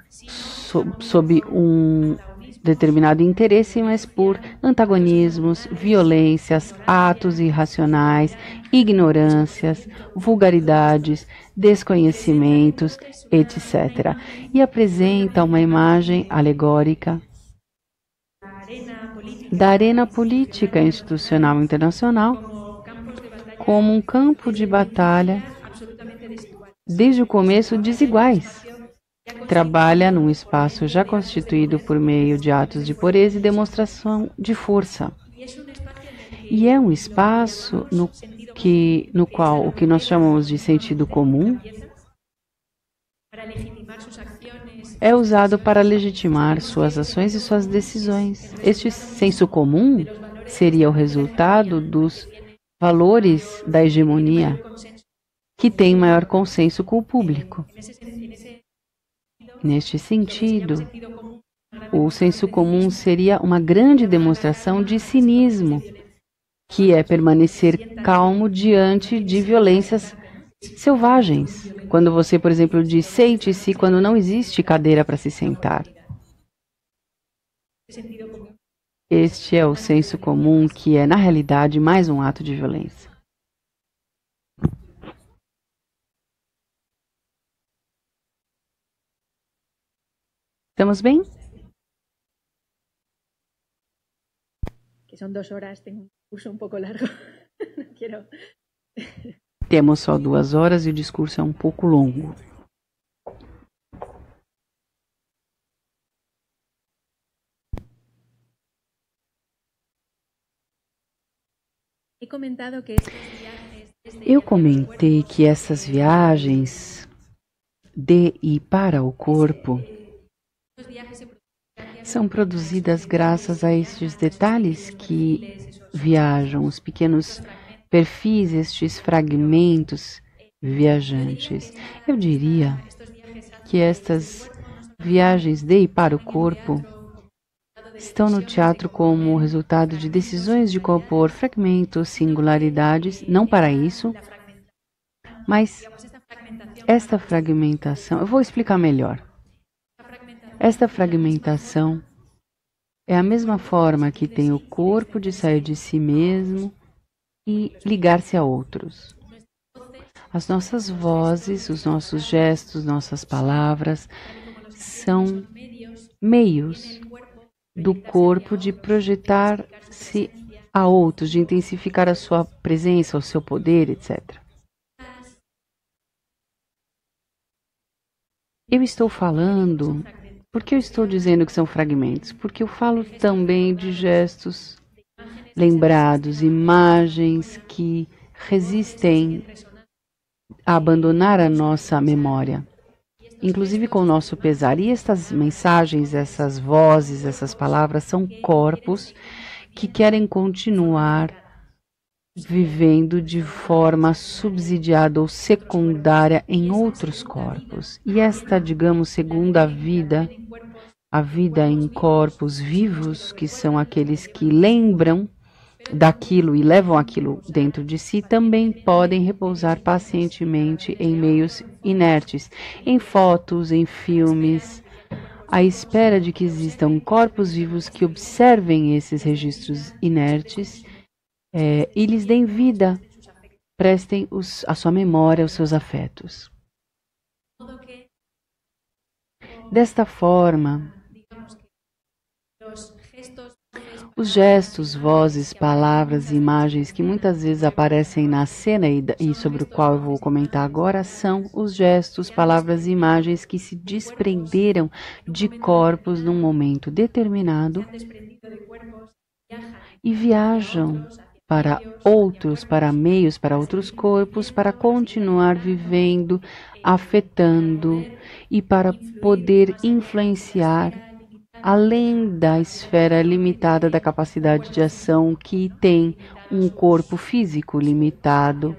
sob um determinado interesse, mas por antagonismos, violências, atos irracionais, ignorâncias, vulgaridades, desconhecimentos, etc. E apresenta uma imagem alegórica da arena política institucional internacional como um campo de batalha, desde o começo, desiguais. Trabalha num espaço já constituído por meio de atos de pureza e demonstração de força. E é um espaço no qual o que nós chamamos de sentido comum é usado para legitimar suas ações e suas decisões. Este senso comum seria o resultado dos valores da hegemonia, que tem maior consenso com o público. Neste sentido, o senso comum seria uma grande demonstração de cinismo, que é permanecer calmo diante de violências selvagens. Quando você, por exemplo, diz sente-se quando não existe cadeira para se sentar. Este é o senso comum, que é, na realidade, mais um ato de violência. ¿Estamos bem? Que são 2 horas, tenho um curso um pouco largo. Não quero... Temos só 2 horas e o discurso é um pouco longo. Eu comentei que essas viagens de e para o corpo são produzidas graças a estes detalhes que viajam, os pequenos perfis, estes fragmentos viajantes. Eu diria que estas viagens de e para o corpo estão no teatro como resultado de decisões de compor fragmentos, singularidades, não para isso, mas esta fragmentação, eu vou explicar melhor. Esta fragmentação é a mesma forma que tem o corpo de sair de si mesmo e ligar-se a outros. As nossas vozes, os nossos gestos, nossas palavras são meios do corpo de projetar-se a outros, de intensificar a sua presença, o seu poder, etc. Eu estou falando, por que eu estou dizendo que são fragmentos? Porque eu falo também de gestos lembrados, imagens que resistem a abandonar a nossa memória, inclusive com o nosso pesar. E estas mensagens, essas vozes, essas palavras são corpos que querem continuar vivendo de forma subsidiada ou secundária em outros corpos. E esta, digamos, segunda vida, a vida em corpos vivos, que são aqueles que lembram daquilo e levam aquilo dentro de si, também podem repousar pacientemente em meios inertes, em fotos, em filmes, à espera de que existam corpos vivos que observem esses registros inertes e lhes deem vida, prestem a sua memória, os seus afetos. Desta forma, os gestos, vozes, palavras e imagens que muitas vezes aparecem na cena e sobre o qual eu vou comentar agora são os gestos, palavras e imagens que se desprenderam de corpos num momento determinado e viajam para outros, para meios, para outros corpos, para continuar vivendo, afetando e para poder influenciar além da esfera limitada da capacidade de ação que tem um corpo físico limitado,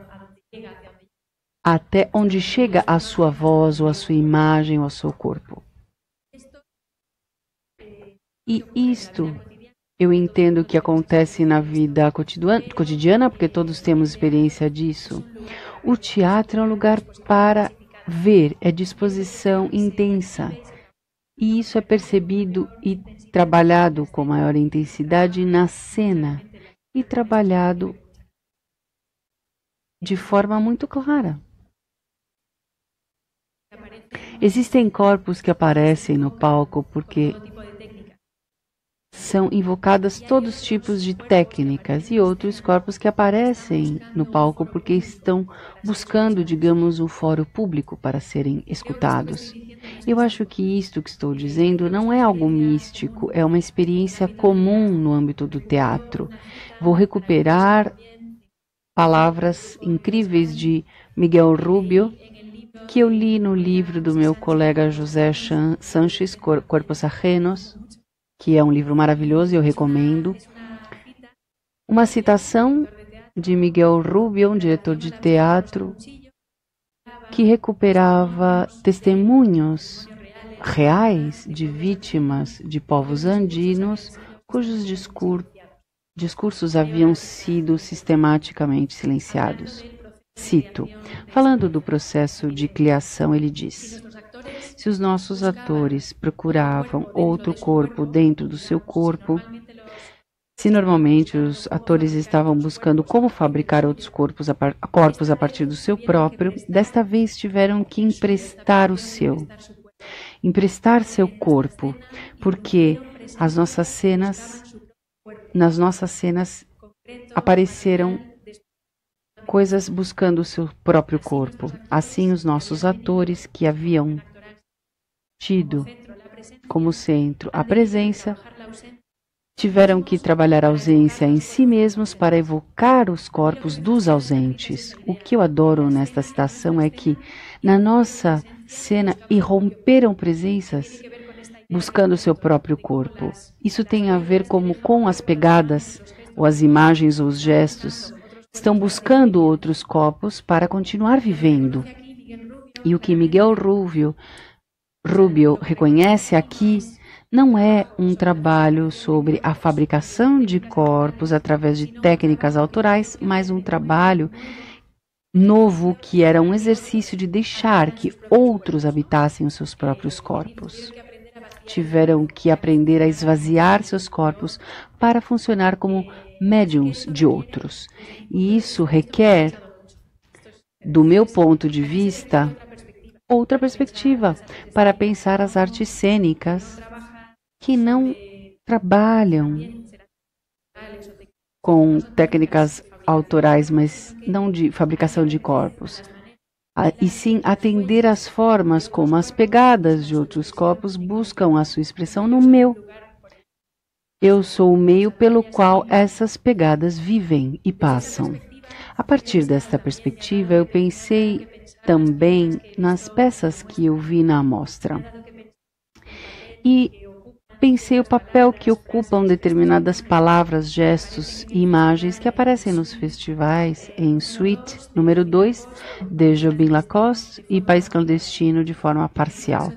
até onde chega a sua voz, ou a sua imagem, ou o seu corpo. E isto eu entendo que acontece na vida cotidiana, porque todos temos experiência disso. O teatro é um lugar para ver, é disposição intensa. E isso é percebido e trabalhado com maior intensidade na cena e trabalhado de forma muito clara. Existem corpos que aparecem no palco porque são invocadas todos os tipos de técnicas e outros corpos que aparecem no palco porque estão buscando, digamos, um fórum público para serem escutados. Eu acho que isto que estou dizendo não é algo místico, é uma experiência comum no âmbito do teatro. Vou recuperar palavras incríveis de Miguel Rubio, que eu li no livro do meu colega José Sanches, Corpos Ajenos, que é um livro maravilhoso e eu recomendo. Uma citação de Miguel Rubio, um diretor de teatro, que recuperava testemunhos reais de vítimas de povos andinos cujos discursos haviam sido sistematicamente silenciados. Cito, falando do processo de criação, ele diz: se os nossos atores procuravam outro corpo dentro do seu corpo, se normalmente os atores estavam buscando como fabricar outros corpos a partir do seu próprio, desta vez tiveram que emprestar seu corpo, porque nas nossas cenas apareceram coisas buscando o seu próprio corpo. Assim, os nossos atores que haviam tido como centro a presença tiveram que trabalhar a ausência em si mesmos para evocar os corpos dos ausentes. O que eu adoro nesta citação é que na nossa cena irromperam presenças buscando o seu próprio corpo. Isso tem a ver com as pegadas, ou as imagens ou os gestos, estão buscando outros corpos para continuar vivendo. E o que Miguel Rubio reconhece aqui não é um trabalho sobre a fabricação de corpos através de técnicas autorais, mas um trabalho novo que era um exercício de deixar que outros habitassem os seus próprios corpos. Tiveram que aprender a esvaziar seus corpos para funcionar como médiums de outros. E isso requer, do meu ponto de vista, outra perspectiva para pensar as artes cênicas que não trabalham com técnicas autorais, mas não de fabricação de corpos, e sim atender às formas como as pegadas de outros corpos buscam a sua expressão no meu. Eu sou o meio pelo qual essas pegadas vivem e passam. A partir desta perspectiva, eu pensei também nas peças que eu vi na amostra. E pensei o papel que ocupam determinadas palavras, gestos e imagens que aparecem nos festivais em Suite número 2, de Jobim Lacoste e País Clandestino de forma parcial.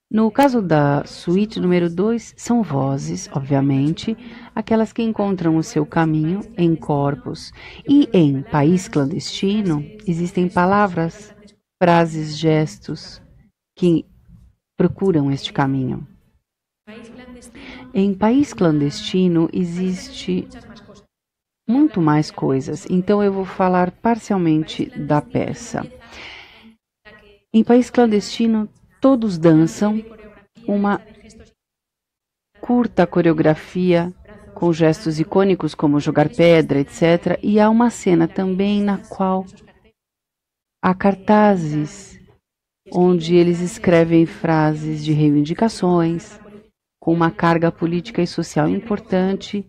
No caso da Suite número 2, são vozes, obviamente, aquelas que encontram o seu caminho em corpos. E em País Clandestino, existem palavras, frases, gestos que procuram este caminho. Em País Clandestino existe muito mais coisas, então eu vou falar parcialmente da peça. Em País Clandestino, todos dançam uma curta coreografia com gestos icônicos como jogar pedra, etc. E há uma cena também na qual há cartazes onde eles escrevem frases de reivindicações com uma carga política e social importante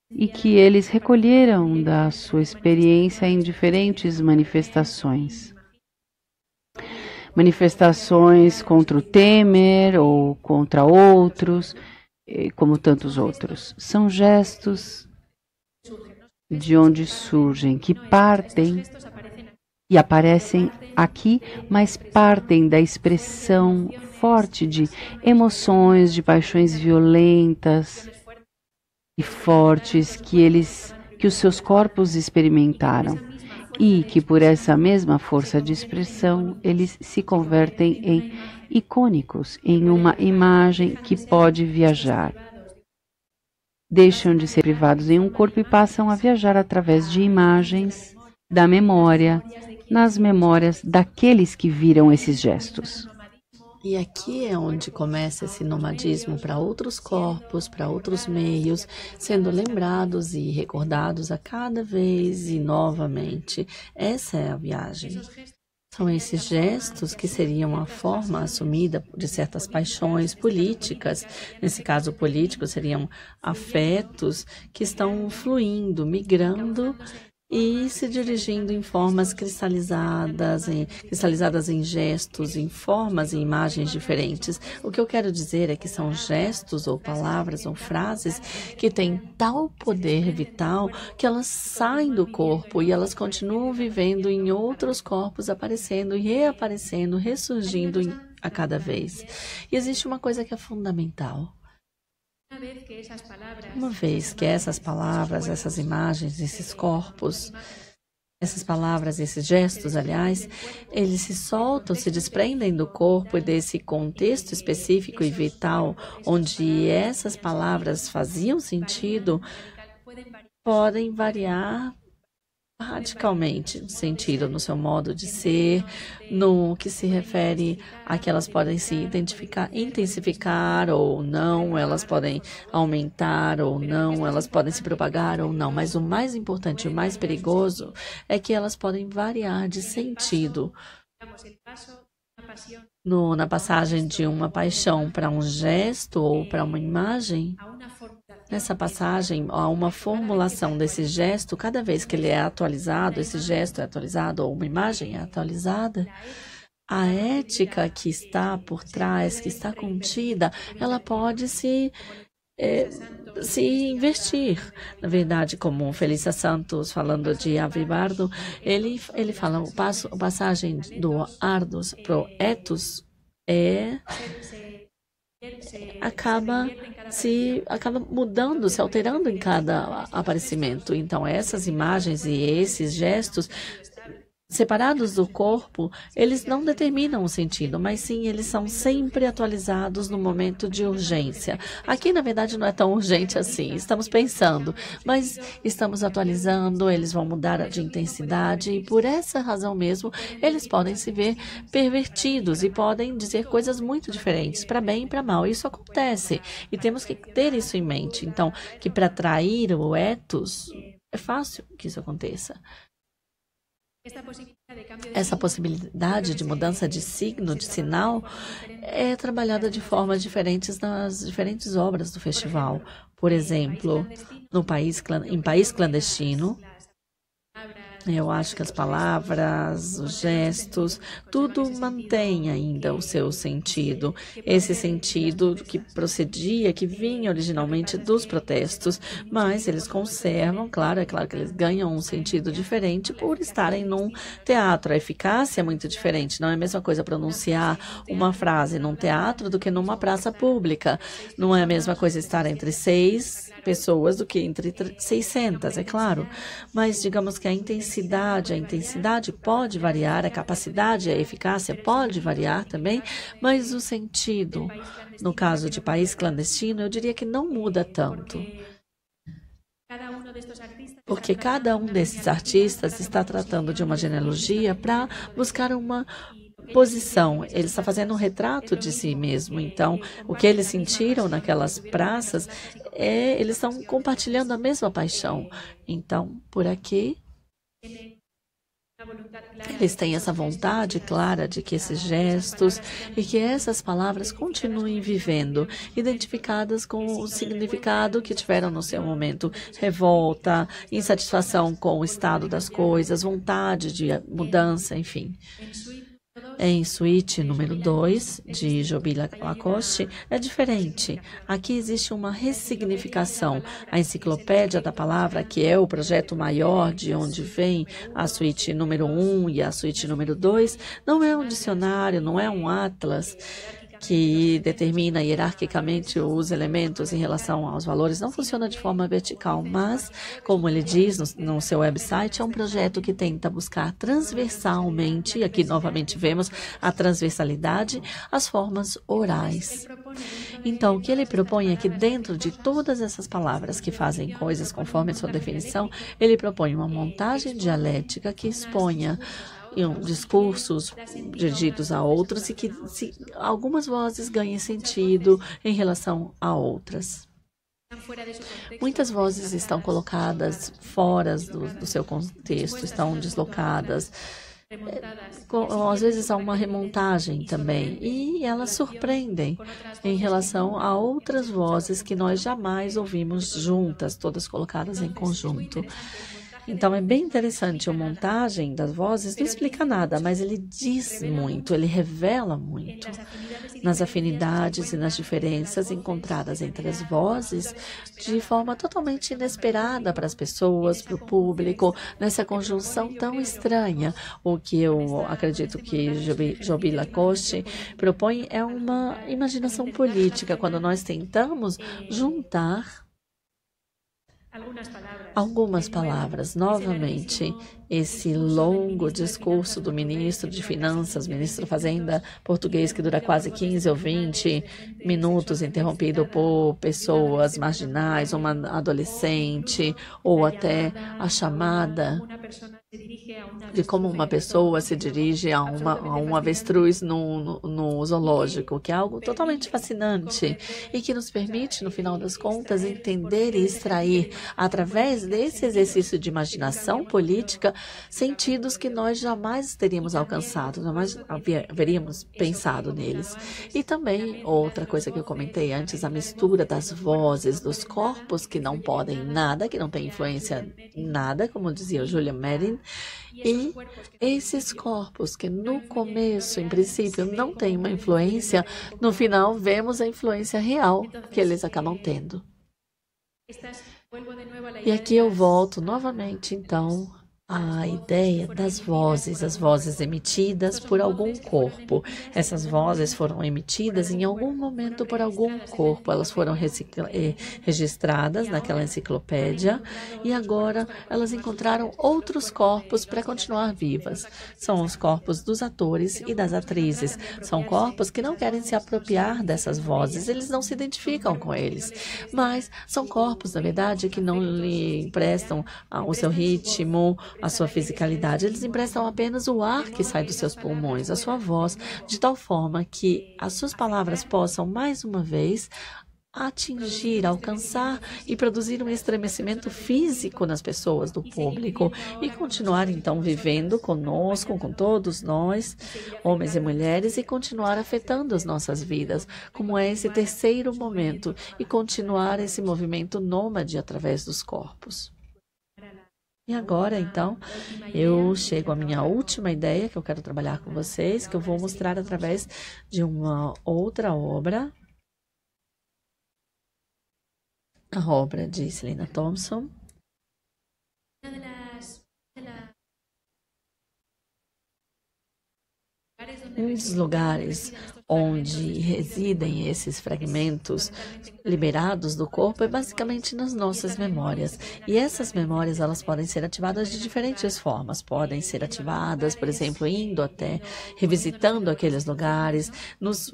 e que eles recolheram da sua experiência em diferentes manifestações. Manifestações contra o Temer ou contra outros, como tantos outros. São gestos de onde surgem, que partem e aparecem aqui, mas partem da expressão forte de emoções, de paixões violentas e fortes que os seus corpos experimentaram e que por essa mesma força de expressão eles se convertem em icônicos, em uma imagem que pode viajar. Deixam de ser privados em um corpo e passam a viajar através de imagens da memória, nas memórias daqueles que viram esses gestos. E aqui é onde começa esse nomadismo para outros corpos, para outros meios, sendo lembrados e recordados a cada vez e novamente. Essa é a viagem. São esses gestos que seriam a forma assumida de certas paixões políticas. Nesse caso político, seriam afetos que estão fluindo, migrando e se dirigindo em formas cristalizadas em gestos, em formas e imagens diferentes. O que eu quero dizer é que são gestos ou palavras ou frases que têm tal poder vital que elas saem do corpo e elas continuam vivendo em outros corpos, aparecendo e reaparecendo, ressurgindo a cada vez. E existe uma coisa que é fundamental. Uma vez que essas palavras, essas imagens, esses corpos, essas palavras, esses gestos, aliás, eles se soltam, se desprendem do corpo e desse contexto específico e vital, onde essas palavras faziam sentido, podem variar radicalmente no sentido, no seu modo de ser, no que se refere a que elas podem se intensificar ou não, elas podem aumentar ou não, elas podem se propagar ou não, mas o mais importante, o mais perigoso é que elas podem variar de sentido. Na passagem de uma paixão para um gesto ou para uma imagem, nessa passagem, há uma formulação desse gesto, cada vez que ele é atualizado, esse gesto é atualizado ou uma imagem é atualizada, a ética que está por trás, que está contida, ela pode se investir. Na verdade, como Felícia Santos, falando de Avibardo, ele fala a passagem do Ardos para o Ethos acaba mudando, se alterando em cada aparecimento. Então, essas imagens e esses gestos separados do corpo, eles não determinam o sentido, mas sim, eles são sempre atualizados no momento de urgência. Aqui, na verdade, não é tão urgente assim. Estamos pensando, mas estamos atualizando, eles vão mudar de intensidade e, por essa razão mesmo, eles podem se ver pervertidos e podem dizer coisas muito diferentes, para bem e para mal. Isso acontece e temos que ter isso em mente. Então, que para atrair o ethos, é fácil que isso aconteça. Essa possibilidade de mudança de signo, de sinal, é trabalhada de formas diferentes nas diferentes obras do festival. Por exemplo, em País Clandestino, eu acho que as palavras, os gestos, tudo mantém ainda o seu sentido. Esse sentido que procedia, que vinha originalmente dos protestos, mas eles conservam, é claro que eles ganham um sentido diferente por estarem num teatro. A eficácia é muito diferente. Não é a mesma coisa pronunciar uma frase num teatro do que numa praça pública. Não é a mesma coisa estar entre 6 pessoas do que entre 600, é claro. Mas digamos que a intensidade pode variar, a capacidade, a eficácia pode variar também, mas o sentido, no caso de País Clandestino, eu diria que não muda tanto. Porque cada um desses artistas está tratando de uma genealogia para buscar uma posição. Ele está fazendo um retrato de si mesmo. Então, o que eles sentiram naquelas praças, eles estão compartilhando a mesma paixão. Então, por aqui, eles têm essa vontade clara de que esses gestos e que essas palavras continuem vivendo, identificadas com o significado que tiveram no seu momento. Revolta, insatisfação com o estado das coisas, vontade de mudança, enfim. Em suíte número 2, de Jobila Lacoste, é diferente. Aqui existe uma ressignificação. A enciclopédia da palavra, que é o projeto maior de onde vem a suíte número 1 e a suíte número 2, não é um dicionário, não é um atlas que determina hierarquicamente os elementos em relação aos valores, não funciona de forma vertical, mas, como ele diz no seu website, é um projeto que tenta buscar transversalmente, e aqui novamente vemos a transversalidade, as formas orais. Então, o que ele propõe é que dentro de todas essas palavras que fazem coisas conforme a sua definição, ele propõe uma montagem dialética que exponha discursos dirigidos a outros e que algumas vozes ganhem sentido em relação a outras. Muitas vozes estão colocadas fora do seu contexto, estão deslocadas. Às vezes há uma remontagem também e elas surpreendem em relação a outras vozes que nós jamais ouvimos juntas, todas colocadas em conjunto. Então, é bem interessante a montagem das vozes, não explica nada, mas ele diz muito, ele revela muito nas afinidades e nas diferenças encontradas entre as vozes de forma totalmente inesperada para as pessoas, para o público, nessa conjunção tão estranha. O que eu acredito que Jobila Lacoste propõe é uma imaginação política, quando nós tentamos juntar algumas palavras, novamente, esse longo discurso do ministro de Finanças, ministro da Fazenda português, que dura quase 15 ou 20 minutos, interrompido por pessoas marginais, uma adolescente, ou até a chamada de como uma pessoa se dirige a um avestruz no zoológico, que é algo totalmente fascinante e que nos permite, no final das contas, entender e extrair, através desse exercício de imaginação política, sentidos que nós jamais teríamos alcançado, jamais haveríamos pensado neles. E também, outra coisa que eu comentei antes, a mistura das vozes, dos corpos que não podem nada, que não tem influência em nada, como dizia o Julian Madden, E esses corpos que no começo, em princípio, não têm uma influência, no final vemos a influência real que eles acabam tendo. E aqui eu volto novamente, então, à ideia das vozes, as vozes emitidas por algum corpo. Essas vozes foram emitidas em algum momento por algum corpo. Elas foram registradas naquela enciclopédia e agora elas encontraram outros corpos para continuar vivas. São os corpos dos atores e das atrizes. São corpos que não querem se apropriar dessas vozes, eles não se identificam com eles. Mas são corpos, na verdade, que não lhe emprestam o seu ritmo, a sua fisicalidade. Eles emprestam apenas o ar que sai dos seus pulmões, a sua voz, de tal forma que as suas palavras possam, mais uma vez, atingir, alcançar e produzir um estremecimento físico nas pessoas do público e continuar, então, vivendo conosco, com todos nós, homens e mulheres, e continuar afetando as nossas vidas, como é esse terceiro momento, e continuar esse movimento nômade através dos corpos. E agora, então, eu chego à minha última ideia que eu quero trabalhar com vocês, que eu vou mostrar através de uma outra obra, a obra de Selena Thompson. Um dos lugares onde residem esses fragmentos liberados do corpo é basicamente nas nossas memórias. E essas memórias, elas podem ser ativadas de diferentes formas. Podem ser ativadas, por exemplo, indo até, revisitando aqueles lugares, nos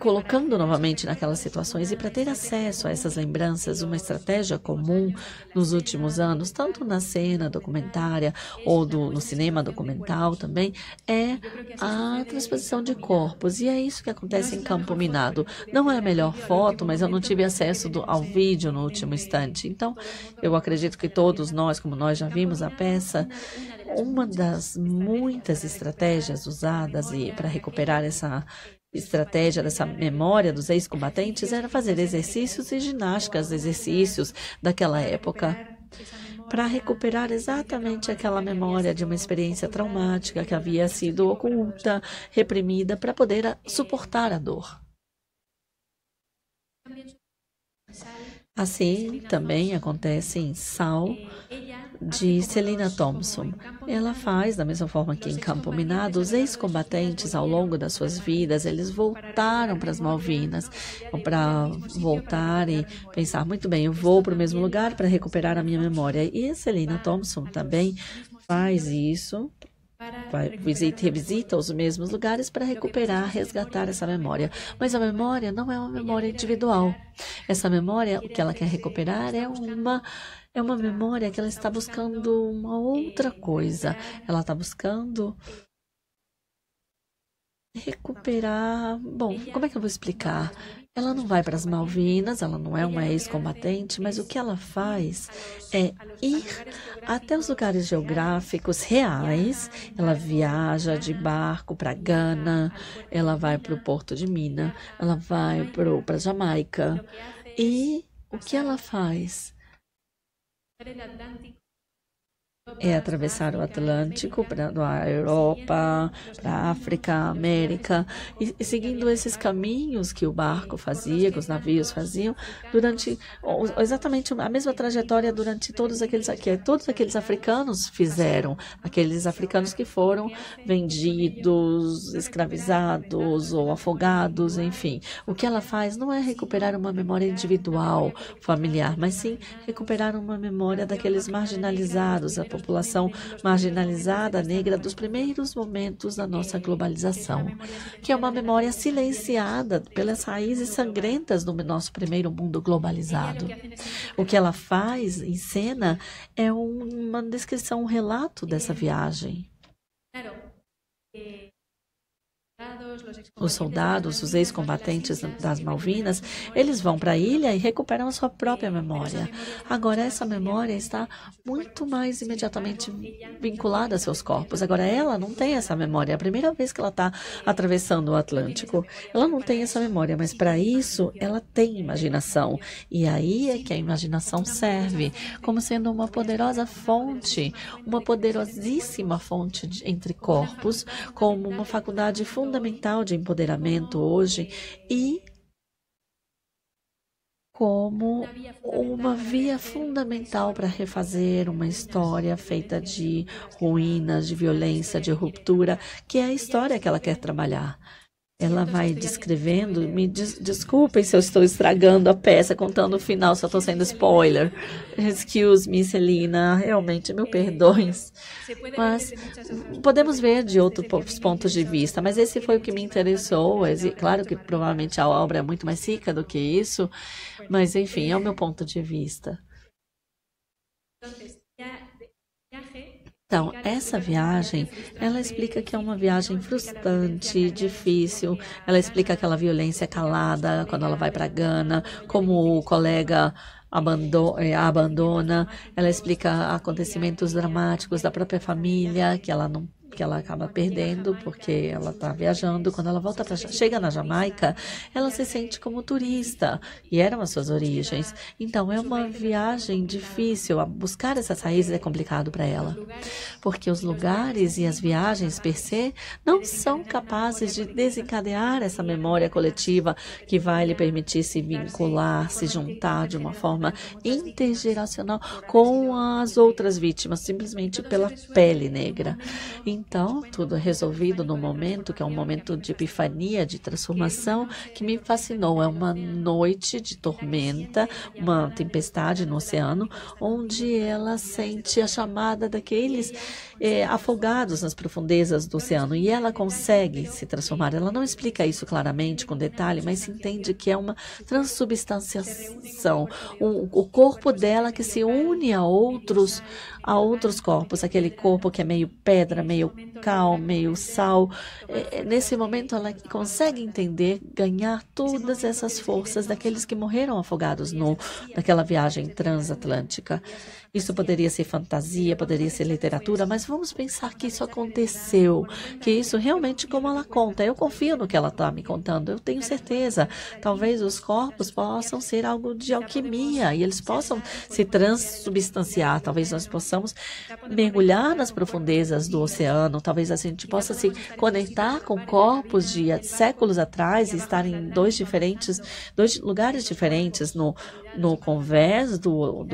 colocando novamente naquelas situações. E para ter acesso a essas lembranças, uma estratégia comum nos últimos anos, tanto na cena documentária ou no cinema documental também, é a transposição de corpos. E é isso que acontece em Campo Minado. Não é a melhor foto, mas eu não tive acesso ao vídeo no último instante. Então, eu acredito que todos nós, como nós já vimos a peça, uma das muitas estratégias usadas para recuperar essa estratégia dessa memória dos ex-combatentes era fazer exercícios e ginásticas, exercícios daquela época, para recuperar exatamente aquela memória de uma experiência traumática que havia sido oculta, reprimida, para poder suportar a dor. Assim também acontece em Sal, de Selena Thompson. Ela faz, da mesma forma que em Campo Minado, os ex-combatentes, ao longo das suas vidas, eles voltaram para as Malvinas, para voltar e pensar, muito bem, eu vou para o mesmo lugar para recuperar a minha memória. E a Selena Thompson também faz isso, revisita os mesmos lugares para recuperar, resgatar essa memória. Mas a memória não é uma memória individual. Essa memória, o que ela quer recuperar é uma memória que ela está buscando uma outra coisa. Ela está buscando recuperar... Bom, como é que eu vou explicar? Ela não vai para as Malvinas, ela não é uma ex-combatente, mas o que ela faz é ir até os lugares geográficos reais. Ela viaja de barco para Gana, ela vai para o Porto de Mina, ela vai para Jamaica. E o que ela faz? É atravessar o Atlântico para a Europa, para a África, América, e seguindo esses caminhos que o barco fazia, que os navios faziam, durante exatamente a mesma trajetória durante todos aqueles africanos fizeram, aqueles africanos que foram vendidos, escravizados ou afogados, enfim. O que ela faz não é recuperar uma memória individual, familiar, mas sim recuperar uma memória daqueles marginalizados, a população marginalizada negra dos primeiros momentos da nossa globalização, que é uma memória silenciada pelas raízes sangrentas do nosso primeiro mundo globalizado. O que ela faz em cena é uma descrição, um relato dessa viagem. os soldados, os ex-combatentes das Malvinas, eles vão para a ilha e recuperam a sua própria memória. Agora, essa memória está muito mais imediatamente vinculada a seus corpos. Agora, ela não tem essa memória. É a primeira vez que ela está atravessando o Atlântico. Ela não tem essa memória, mas para isso, ela tem imaginação. E aí é que a imaginação serve como sendo uma poderosa fonte, uma poderosíssima fonte entre corpos, como uma faculdade fundamental de empoderamento hoje e como uma via fundamental para refazer uma história feita de ruínas, de violência, de ruptura, que é a história que ela quer trabalhar. Ela vai descrevendo, me desculpem se eu estou estragando a peça, contando o final, se eu estou sendo spoiler. Excuse me, Celina, realmente, me perdoes. Mas podemos ver de outros pontos de vista, mas esse foi o que me interessou. Claro que provavelmente a obra é muito mais rica do que isso, mas enfim, é o meu ponto de vista. Então, essa viagem, ela explica que é uma viagem frustrante, difícil. Ela explica aquela violência calada quando ela vai para Gana, como o colega a abandona. Ela explica acontecimentos dramáticos da própria família, que ela acaba perdendo porque ela está viajando. Quando ela chega na Jamaica, ela se sente como turista, e eram as suas origens. Então, é uma viagem difícil. Buscar essas raízes é complicado para ela, porque os lugares e as viagens per se não são capazes de desencadear essa memória coletiva que vai lhe permitir se vincular, se juntar de uma forma intergeracional com as outras vítimas, simplesmente pela pele negra. Então, tudo é resolvido no momento, que é um momento de epifania, de transformação, que me fascinou. É uma noite de tormenta, uma tempestade no oceano, onde ela sente a chamada daqueles afogados nas profundezas do oceano. E ela consegue se transformar. Ela não explica isso claramente, com detalhe, mas se entende que é uma transubstanciação. O corpo dela que se une a outros corpos, aquele corpo que é meio pedra, meio cal, meio sal. Nesse momento ela consegue entender, ganhar todas essas forças daqueles que morreram afogados naquela viagem transatlântica. Isso poderia ser fantasia, poderia ser literatura, mas vamos pensar que isso aconteceu, que isso realmente, como ela conta, eu confio no que ela está me contando, eu tenho certeza. Talvez os corpos possam ser algo de alquimia e eles possam se transubstanciar, talvez nós possamos mergulhar nas profundezas do oceano, talvez a gente possa se conectar com corpos de séculos atrás e estar em dois lugares diferentes, no convés do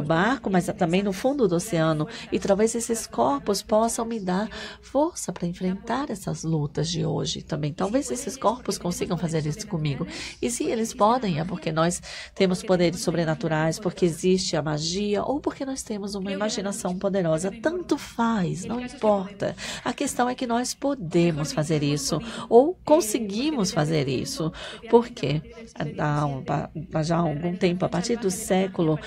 barco, mas também no fundo do oceano. E talvez esses corpos possam me dar força para enfrentar essas lutas de hoje também. Talvez esses corpos consigam fazer isso comigo. E se eles podem, é porque nós temos poderes sobrenaturais, porque existe a magia, ou porque nós temos uma imaginação poderosa. Tanto faz, não importa. A questão é que nós podemos fazer isso, ou conseguimos fazer isso. Porque já há algum tempo, a partir do século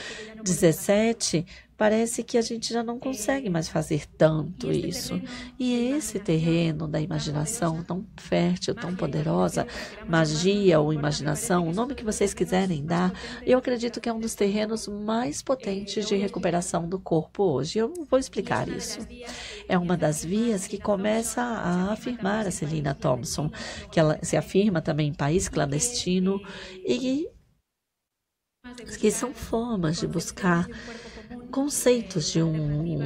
XVII, parece que a gente já não consegue mais fazer tanto isso. E esse terreno da imaginação tão fértil, tão poderosa, magia ou imaginação, o nome que vocês quiserem dar, eu acredito que é um dos terrenos mais potentes de recuperação do corpo hoje. Eu vou explicar isso. É uma das vias que começa a afirmar a Celina Thompson, que ela se afirma também em País Clandestino, e que são formas de buscar conceitos de um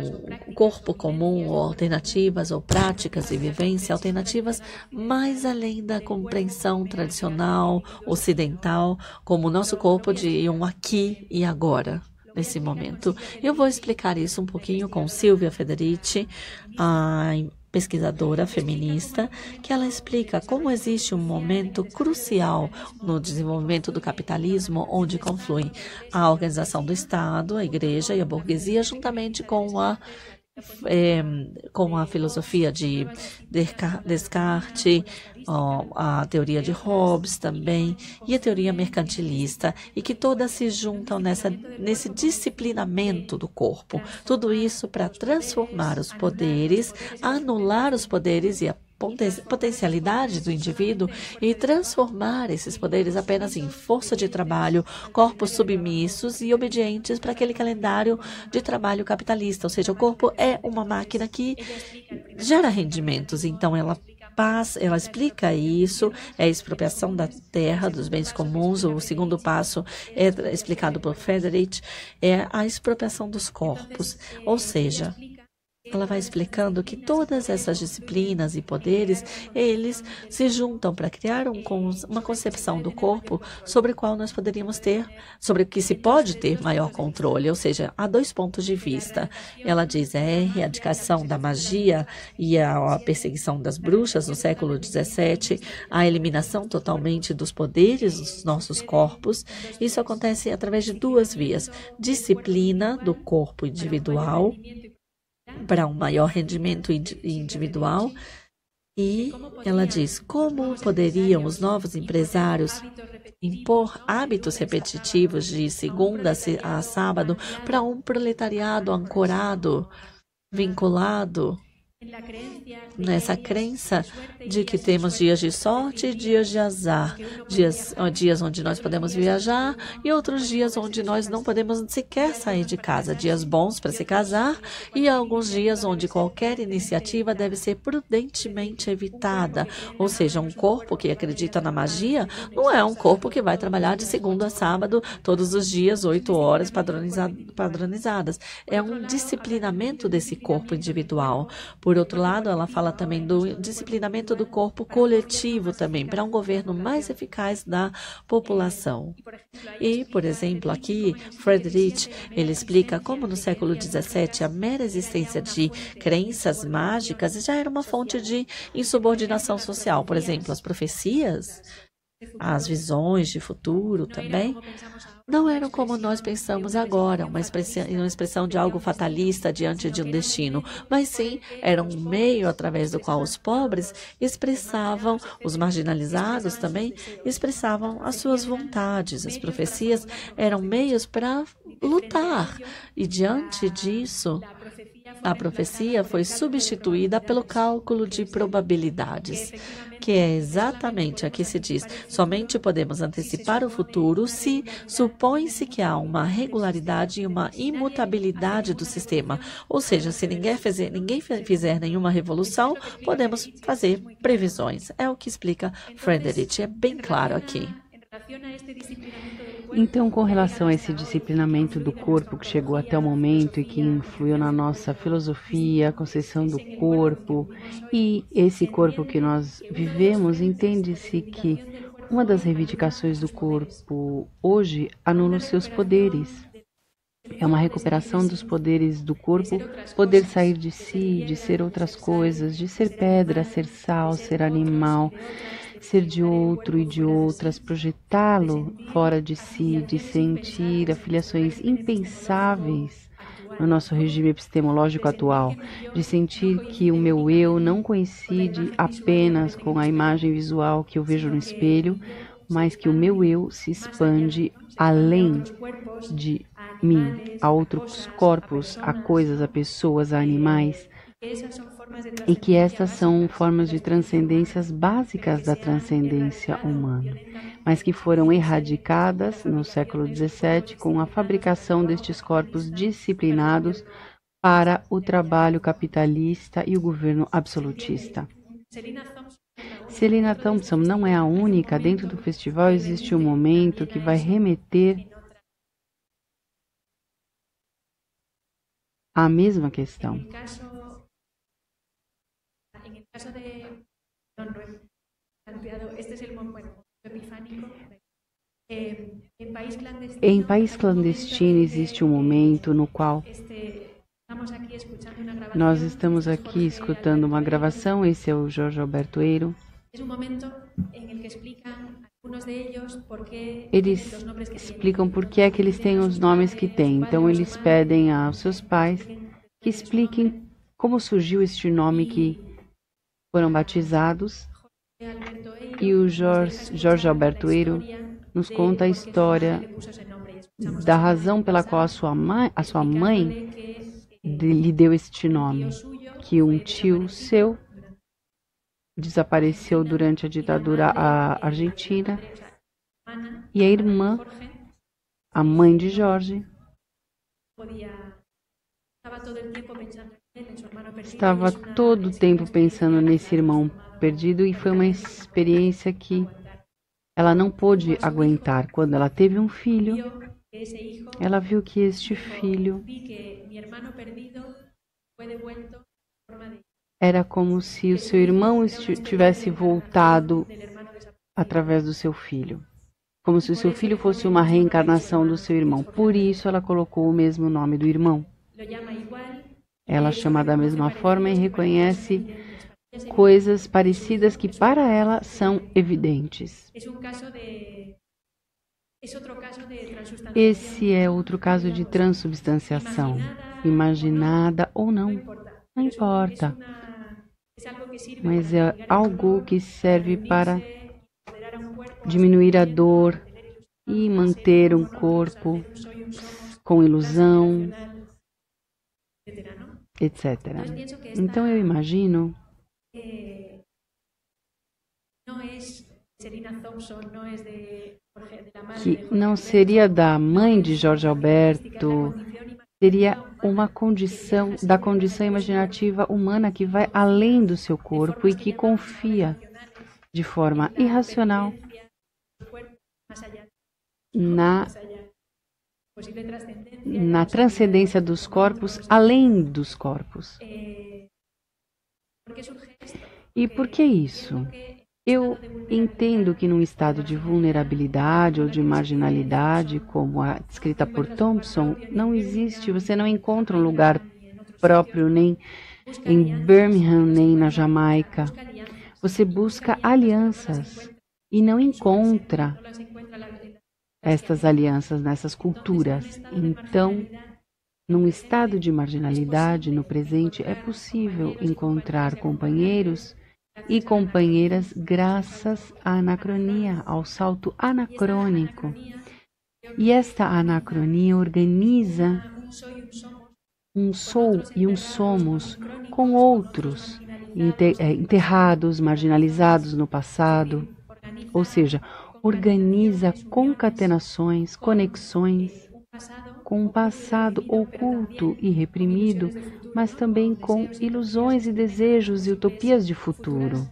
corpo comum, ou alternativas, ou práticas de vivência, alternativas mais além da compreensão tradicional, ocidental, como o nosso corpo de um aqui e agora, nesse momento. Eu vou explicar isso um pouquinho com Silvia Federici, a pesquisadora feminista, que ela explica como existe um momento crucial no desenvolvimento do capitalismo, onde confluem a organização do Estado, a igreja e a burguesia, juntamente com a filosofia de Descartes, a teoria de Hobbes também, e a teoria mercantilista, e que todas se juntam nesse disciplinamento do corpo. Tudo isso para transformar os poderes, anular os poderes e potencialidade do indivíduo e transformar esses poderes apenas em força de trabalho, corpos submissos e obedientes para aquele calendário de trabalho capitalista. Ou seja, o corpo é uma máquina que gera rendimentos. Então, ela explica isso, é a expropriação da terra, dos bens comuns. O segundo passo é explicado por Friedrich, é a expropriação dos corpos. Ou seja, ela vai explicando que todas essas disciplinas e poderes, eles se juntam para criar uma concepção do corpo sobre o qual nós poderíamos ter, sobre o que se pode ter maior controle. Ou seja, há 2 pontos de vista. Ela diz a erradicação da magia e a perseguição das bruxas no século XVII, a eliminação totalmente dos poderes dos nossos corpos. Isso acontece através de 2 vias: disciplina do corpo individual, para um maior rendimento individual. E ela diz, como poderiam os novos empresários impor hábitos repetitivos de segunda a sábado para um proletariado ancorado, vinculado nessa crença de que temos dias de sorte e dias de azar, dias onde nós podemos viajar e outros dias onde nós não podemos sequer sair de casa, dias bons para se casar e alguns dias onde qualquer iniciativa deve ser prudentemente evitada. Ou seja, um corpo que acredita na magia não é um corpo que vai trabalhar de segunda a sábado todos os dias, 8 horas padronizadas. É um disciplinamento desse corpo individual. Por outro lado, ela fala também do disciplinamento do corpo coletivo também, para um governo mais eficaz da população. E, por exemplo, aqui, Friedrich, ele explica como no século XVII a mera existência de crenças mágicas já era uma fonte de insubordinação social. Por exemplo, as profecias, as visões de futuro também, não eram como nós pensamos agora, uma expressão de algo fatalista diante de um destino, mas sim era um meio através do qual os pobres expressavam, os marginalizados também, expressavam as suas vontades. As profecias eram meios para lutar. E diante disso, a profecia foi substituída pelo cálculo de probabilidades, que é exatamente, aqui se diz, somente podemos antecipar o futuro se supõe-se que há uma regularidade e uma imutabilidade do sistema. Ou seja, se ninguém fizer nenhuma revolução, podemos fazer previsões. É o que explica Friedrich, é bem claro aqui. Então, com relação a esse disciplinamento do corpo que chegou até o momento e que influiu na nossa filosofia, a concepção do corpo e esse corpo que nós vivemos, entende-se que uma das reivindicações do corpo hoje anula os seus poderes. É uma recuperação dos poderes do corpo, poder sair de si, de ser outras coisas, de ser pedra, ser sal, ser animal, ser de outro e de outras, projetá-lo fora de si, de sentir afiliações impensáveis no nosso regime epistemológico atual, de sentir que o meu eu não coincide apenas com a imagem visual que eu vejo no espelho, mas que o meu eu se expande além de mim, a outros corpos, a coisas, a pessoas, a animais, e que essas são formas de transcendências básicas da transcendência humana, mas que foram erradicadas no século XVII com a fabricação destes corpos disciplinados para o trabalho capitalista e o governo absolutista. Celina Thompson não é a única. Dentro do festival existe um momento que vai remeter à mesma questão. Em país clandestino existe um momento no qual nós estamos aqui escutando uma gravação. Esse é o Jorge Alberto Eiro. Eles explicam por que é que eles têm os nomes que têm. Então eles pedem aos seus pais que expliquem como surgiu este nome que foram batizados. E o Jorge Alberto Eiro nos conta a história da razão pela qual a sua mãe lhe deu este nome, que um tio seu desapareceu durante a ditadura argentina. E a irmã, a mãe de Jorge, estava todo o tempo pensando nesse irmão perdido e foi uma experiência que ela não pôde aguentar. Quando ela teve um filho, ela viu que este filho era como se o seu irmão tivesse voltado através do seu filho. Como se o seu filho fosse uma reencarnação do seu irmão. Por isso ela colocou o mesmo nome do irmão. Ela chama da mesma forma e reconhece coisas parecidas que para ela são evidentes. Esse é outro caso de transubstanciação, imaginada ou não, não importa. Mas é algo que serve para diminuir a dor e manter um corpo com ilusão, etc. Então eu imagino que não seria da mãe de Jorge Alberto, seria uma condição, da condição imaginativa humana que vai além do seu corpo e que confia de forma irracional na transcendência dos corpos, além dos corpos. E por que isso? Eu entendo que num estado de vulnerabilidade ou de marginalidade, como a descrita por Thompson, não existe, você não encontra um lugar próprio nem em Birmingham, nem na Jamaica. Você busca alianças e não encontra estas alianças nessas culturas. Então, num estado de marginalidade, no presente, é possível encontrar companheiros e companheiras graças à anacronia, ao salto anacrônico. E esta anacronia organiza um sou e um somos com outros enterrados, marginalizados no passado, ou seja, organiza concatenações, conexões com um passado oculto e reprimido, mas também com ilusões e desejos e utopias de futuro,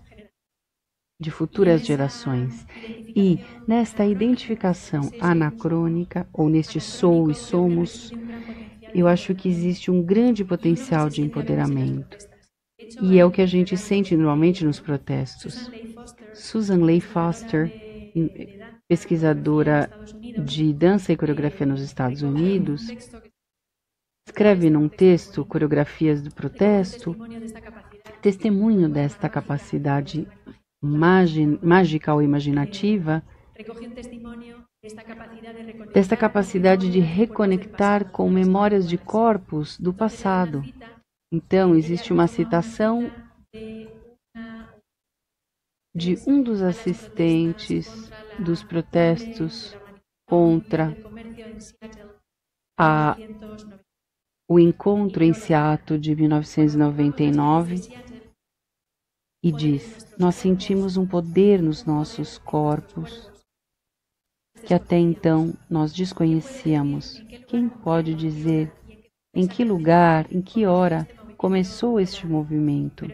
de futuras gerações. E nesta identificação anacrônica, ou neste sou e somos, eu acho que existe um grande potencial de empoderamento. E é o que a gente sente normalmente nos protestos. Susan Leigh Foster, pesquisadora de dança e coreografia nos Estados Unidos, escreve num texto, Coreografias do Protesto, testemunho desta capacidade mágica ou imaginativa, desta capacidade de reconectar com memórias de corpos do passado. Então, existe uma citação de um dos assistentes dos protestos contra o encontro em Seattle de 1999 e diz: nós sentimos um poder nos nossos corpos que até então nós desconhecíamos. Quem pode dizer em que lugar, em que hora começou este movimento?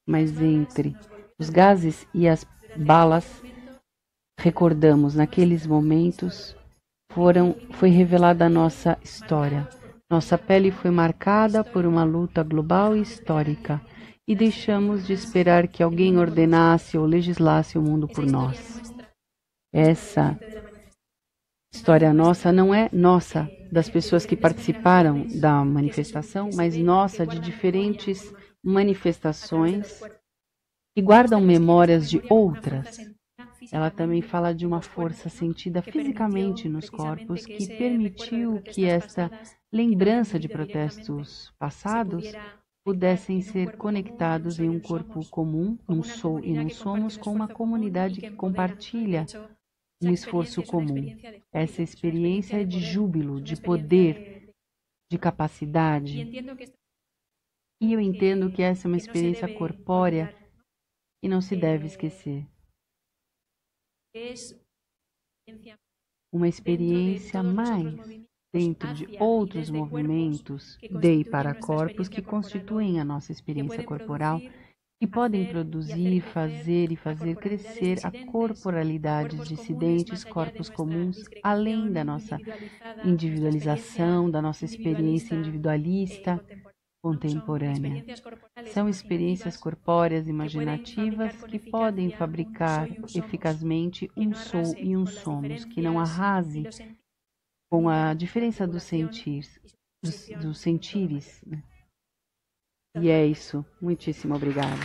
Mas entre os gases e as balas, recordamos, naqueles momentos foi revelada a nossa história. Nossa pele foi marcada por uma luta global e histórica e deixamos de esperar que alguém ordenasse ou legislasse o mundo por nós. Essa história nossa não é nossa das pessoas que participaram da manifestação, mas nossa de diferentes manifestações que guardam memórias de outras. Ela também fala de uma força sentida fisicamente nos corpos que permitiu que esta lembrança de protestos passados pudessem ser conectados em um corpo comum, num sou e num somos, com uma comunidade que compartilha um esforço comum. Essa experiência de júbilo, de poder, de capacidade. E eu entendo que essa é uma experiência corpórea e não se deve esquecer. Uma experiência mais dentro de outros movimentos de e para corpos que constituem a nossa experiência corporal, que podem produzir, fazer e fazer crescer a corporalidade de dissidentes, corpos comuns, além da nossa individualização, da nossa experiência individualista contemporânea. São experiências corpóreas imaginativas que podem fabricar eficazmente um sou e um somos, que não arrase com a diferença dos sentires. Né? E é isso. Muitíssimo obrigada.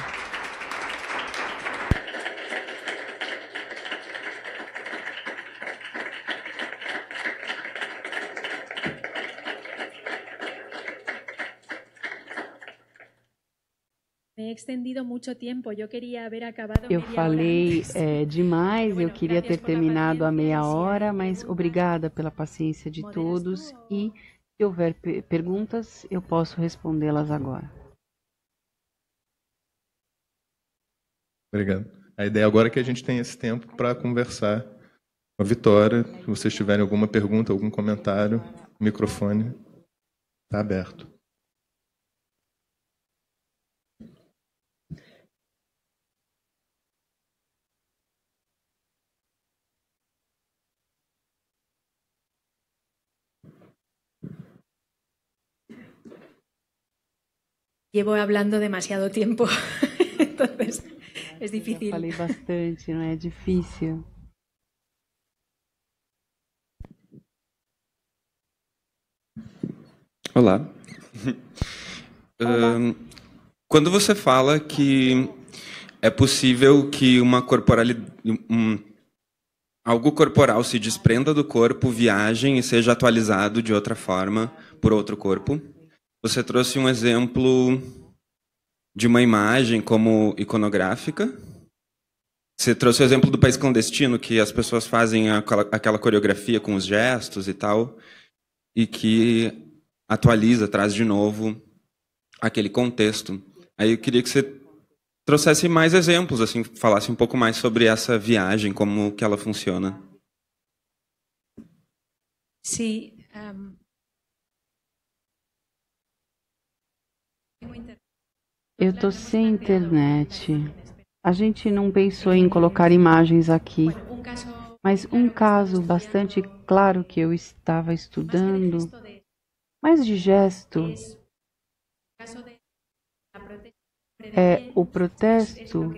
Eu falei demais, eu queria ter terminado a meia hora, mas obrigada pela paciência de todos e se houver perguntas, eu posso respondê-las agora. Obrigado. A ideia agora é que a gente tenha esse tempo para conversar com a Vitória. Se vocês tiverem alguma pergunta, algum comentário, o microfone está aberto. Llevo hablando demasiado tiempo, entonces es difícil. Eu falei bastante, não é difícil. Olá. Quando você fala que é possível que algo corporal se desprenda do corpo, viaje e seja atualizado de outra forma por outro corpo, você trouxe um exemplo de uma imagem como iconográfica. Você trouxe o exemplo do País Clandestino, que as pessoas fazem aquela coreografia com os gestos e tal, e que atualiza, traz de novo aquele contexto. Aí eu queria que você trouxesse mais exemplos, assim, falasse um pouco mais sobre essa viagem, como que ela funciona. Sim. Eu estou sem internet. A gente não pensou em colocar imagens aqui, mas um caso bastante claro que eu estava estudando, mais de gesto, é o protesto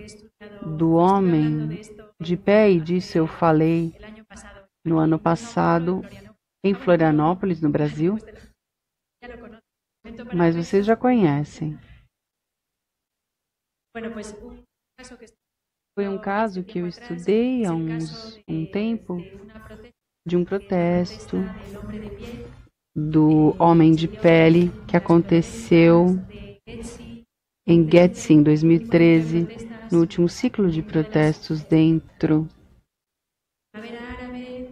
do homem de pé, e disso eu falei no ano passado em Florianópolis, no Brasil, mas vocês já conhecem. Foi um caso que eu estudei há um tempo de um protesto do homem de pele que aconteceu em Getty em 2013, no último ciclo de protestos dentro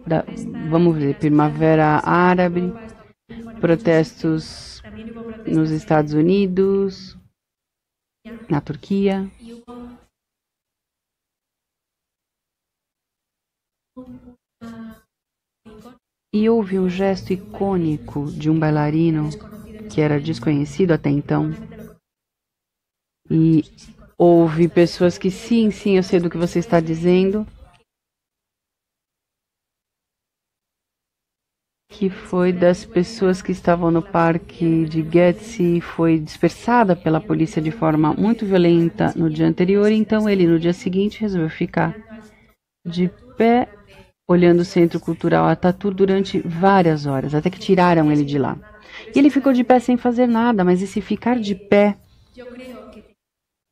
da, vamos ver, Primavera Árabe, protestos nos Estados Unidos, na Turquia. E houve um gesto icônico de um bailarino que era desconhecido até então. E houve pessoas que sim, eu sei do que você está dizendo. Que foi das pessoas que estavam no parque de Getty, foi dispersada pela polícia de forma muito violenta no dia anterior, então ele no dia seguinte resolveu ficar de pé, olhando o Centro Cultural Ataturk durante várias horas, até que tiraram ele de lá. E ele ficou de pé sem fazer nada, mas esse ficar de pé,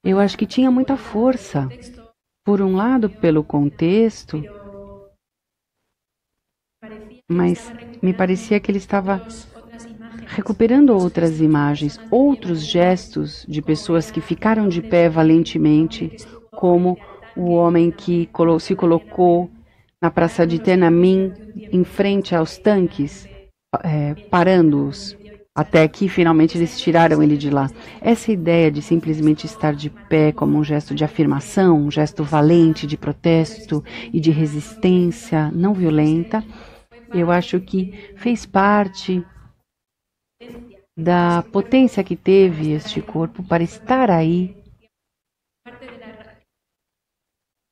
eu acho que tinha muita força. Por um lado, pelo contexto, mas me parecia que ele estava recuperando outras imagens, outros gestos de pessoas que ficaram de pé valentemente, como o homem que se colocou na praça de Tiananmen, em frente aos tanques, parando-os. até que finalmente eles tiraram ele de lá. Essa ideia de simplesmente estar de pé como um gesto de afirmação, um gesto valente de protesto e de resistência não violenta, eu acho que fez parte da potência que teve este corpo para estar aí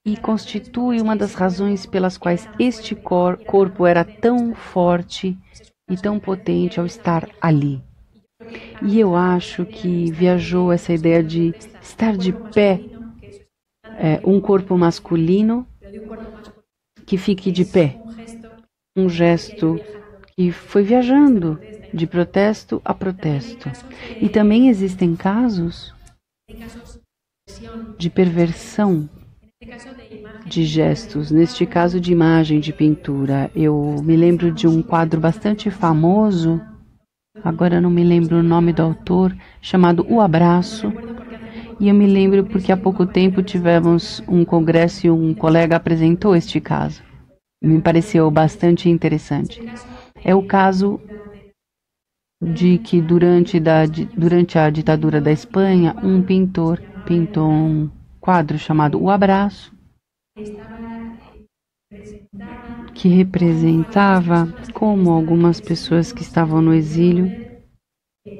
e constitui uma das razões pelas quais este corpo era tão forte e tão potente ao estar ali. E eu acho que viajou essa ideia de estar de pé, um corpo masculino que fique de pé. Um gesto que foi viajando de protesto a protesto. E também existem casos de perversão de gestos, neste caso de imagem, de pintura. Eu me lembro de um quadro bastante famoso, agora não me lembro o nome do autor, chamado O Abraço. E eu me lembro porque há pouco tempo tivemos um congresso e um colega apresentou este caso. Me pareceu bastante interessante. É o caso de que durante a ditadura da Espanha, um pintor pintou um quadro chamado O Abraço, que representava como algumas pessoas que estavam no exílio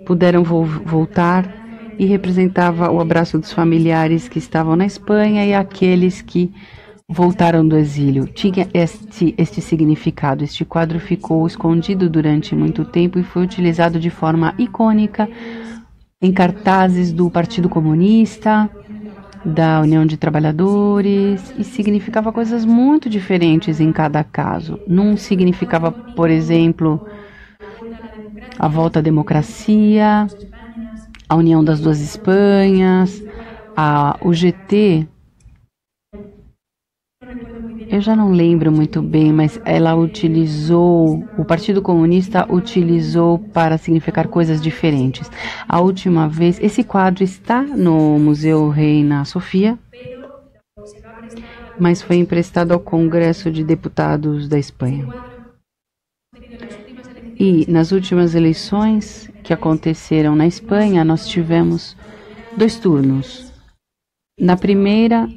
puderam voltar, e representava o abraço dos familiares que estavam na Espanha e aqueles que voltaram do exílio. Tinha este significado. Este quadro ficou escondido durante muito tempo e foi utilizado de forma icônica em cartazes do Partido Comunista, da União de Trabalhadores, e significava coisas muito diferentes em cada caso. Num significava, por exemplo, a volta à democracia, a união das duas Espanhas, a UGT. Eu já não lembro muito bem, mas o Partido Comunista utilizou para significar coisas diferentes. A última vez, esse quadro está no Museu Reina Sofia, mas foi emprestado ao Congresso de Deputados da Espanha. E nas últimas eleições que aconteceram na Espanha, nós tivemos 2 turnos. Na primeira,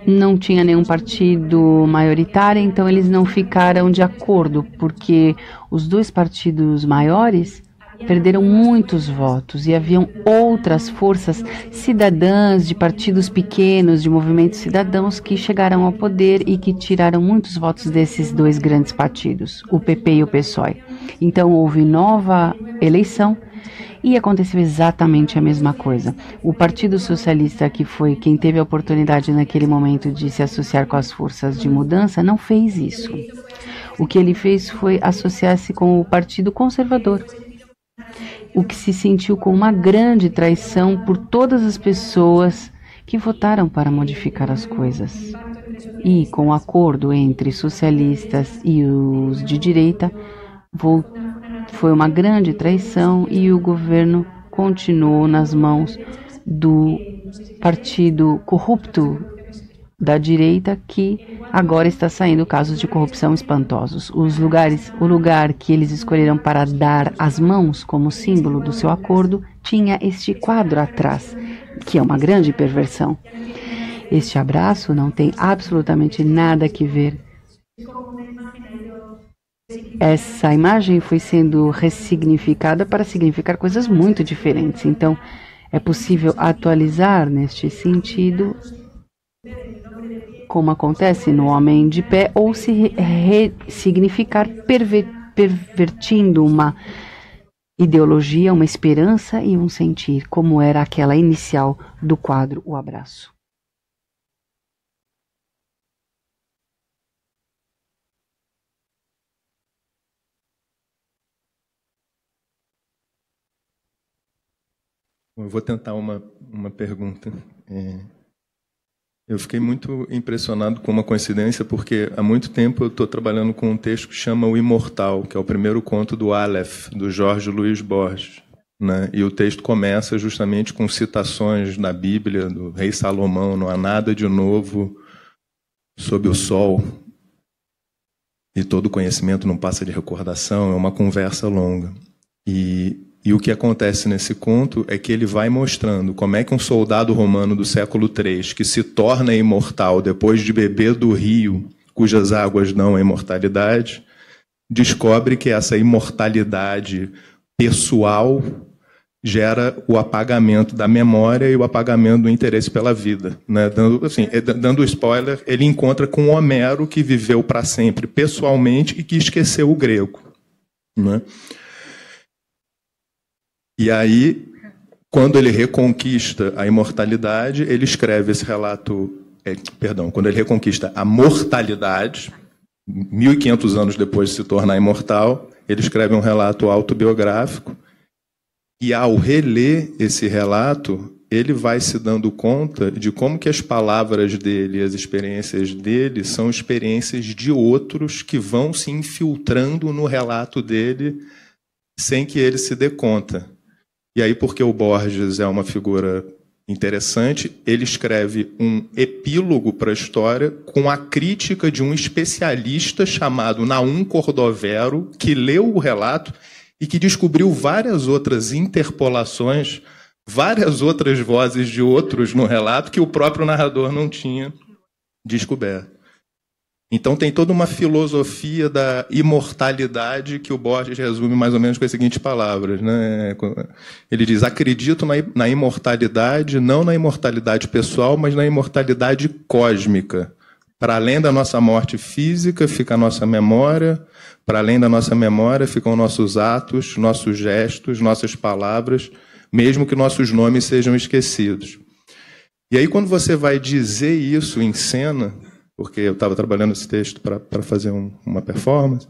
não tinha nenhum partido maioritário, então eles não ficaram de acordo, porque os 2 partidos maiores perderam muitos votos e haviam outras forças cidadãs de partidos pequenos, de movimentos cidadãos, que chegaram ao poder e que tiraram muitos votos desses 2 grandes partidos, o PP e o PSOE. Então houve nova eleição e aconteceu exatamente a mesma coisa. O Partido Socialista, que foi quem teve a oportunidade naquele momento de se associar com as forças de mudança, não fez isso. O que ele fez foi associar-se com o Partido Conservador, o que se sentiu como uma grande traição por todas as pessoas que votaram para modificar as coisas. E com o acordo entre socialistas e os de direita, foi uma grande traição e o governo continuou nas mãos do partido corrupto da direita, que agora está saindo casos de corrupção espantosos. O lugar que eles escolheram para dar as mãos como símbolo do seu acordo tinha este quadro atrás, que é uma grande perversão. Este abraço não tem absolutamente nada que ver. Essa imagem foi sendo ressignificada para significar coisas muito diferentes. Então, é possível atualizar neste sentido, como acontece no homem de pé, ou se ressignificar pervertindo uma ideologia, uma esperança e um sentir, como era aquela inicial do quadro O Abraço. Eu vou tentar uma pergunta. Eu fiquei muito impressionado com uma coincidência, porque há muito tempo eu estou trabalhando com um texto que chama O Imortal, que é o primeiro conto do Aleph, do Jorge Luiz Borges, né? E o texto começa justamente com citações na Bíblia do rei Salomão: não há nada de novo sob o sol, e todo conhecimento não passa de recordação. É uma conversa longa. E o que acontece nesse conto é que ele vai mostrando como é que um soldado romano do século III, que se torna imortal depois de beber do rio cujas águas dão a imortalidade, descobre que essa imortalidade pessoal gera o apagamento da memória e o apagamento do interesse pela vida, né? Dando spoiler, ele encontra com Homero, que viveu para sempre pessoalmente e que esqueceu o grego, né? E aí, quando ele reconquista a imortalidade, ele escreve esse relato... quando ele reconquista a mortalidade, 1500 anos depois de se tornar imortal, ele escreve um relato autobiográfico, e ao reler esse relato, ele vai se dando conta de como que as palavras dele, as experiências dele, são experiências de outros que vão se infiltrando no relato dele sem que ele se dê conta. E aí, porque o Borges é uma figura interessante, ele escreve um epílogo para a história com a crítica de um especialista chamado Naum Cordovero, que leu o relato e que descobriu várias outras interpolações, várias outras vozes de outros no relato que o próprio narrador não tinha descoberto. Então tem toda uma filosofia da imortalidade que o Borges resume mais ou menos com as seguintes palavras, né? Ele diz: acredito na imortalidade, não na imortalidade pessoal, mas na imortalidade cósmica. Para além da nossa morte física fica a nossa memória, para além da nossa memória ficam nossos atos, nossos gestos, nossas palavras, mesmo que nossos nomes sejam esquecidos. E aí, quando você vai dizer isso em cena, porque eu estava trabalhando esse texto para fazer uma performance,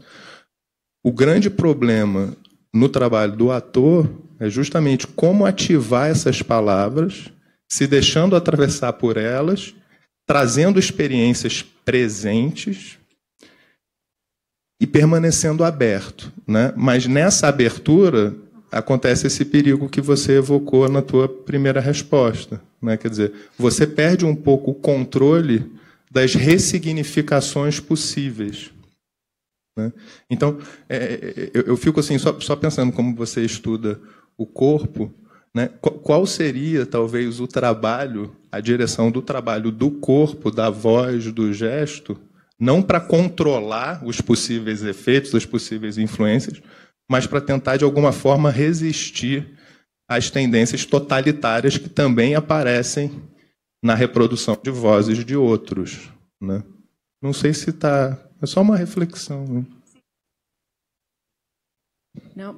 o grande problema no trabalho do ator é justamente como ativar essas palavras, se deixando atravessar por elas, trazendo experiências presentes e permanecendo aberto, né? Mas nessa abertura acontece esse perigo que você evocou na tua primeira resposta, né? Quer dizer, você perde um pouco o controle das ressignificações possíveis, né? Então, eu fico assim, só pensando como você estuda o corpo, né? Qual seria, talvez, o trabalho, a direção do trabalho do corpo, da voz, do gesto, não para controlar os possíveis efeitos, as possíveis influências, mas para tentar, de alguma forma, resistir às tendências totalitárias que também aparecem na reprodução de vozes de outros, né? Não sei se está... É só uma reflexão, né? Não,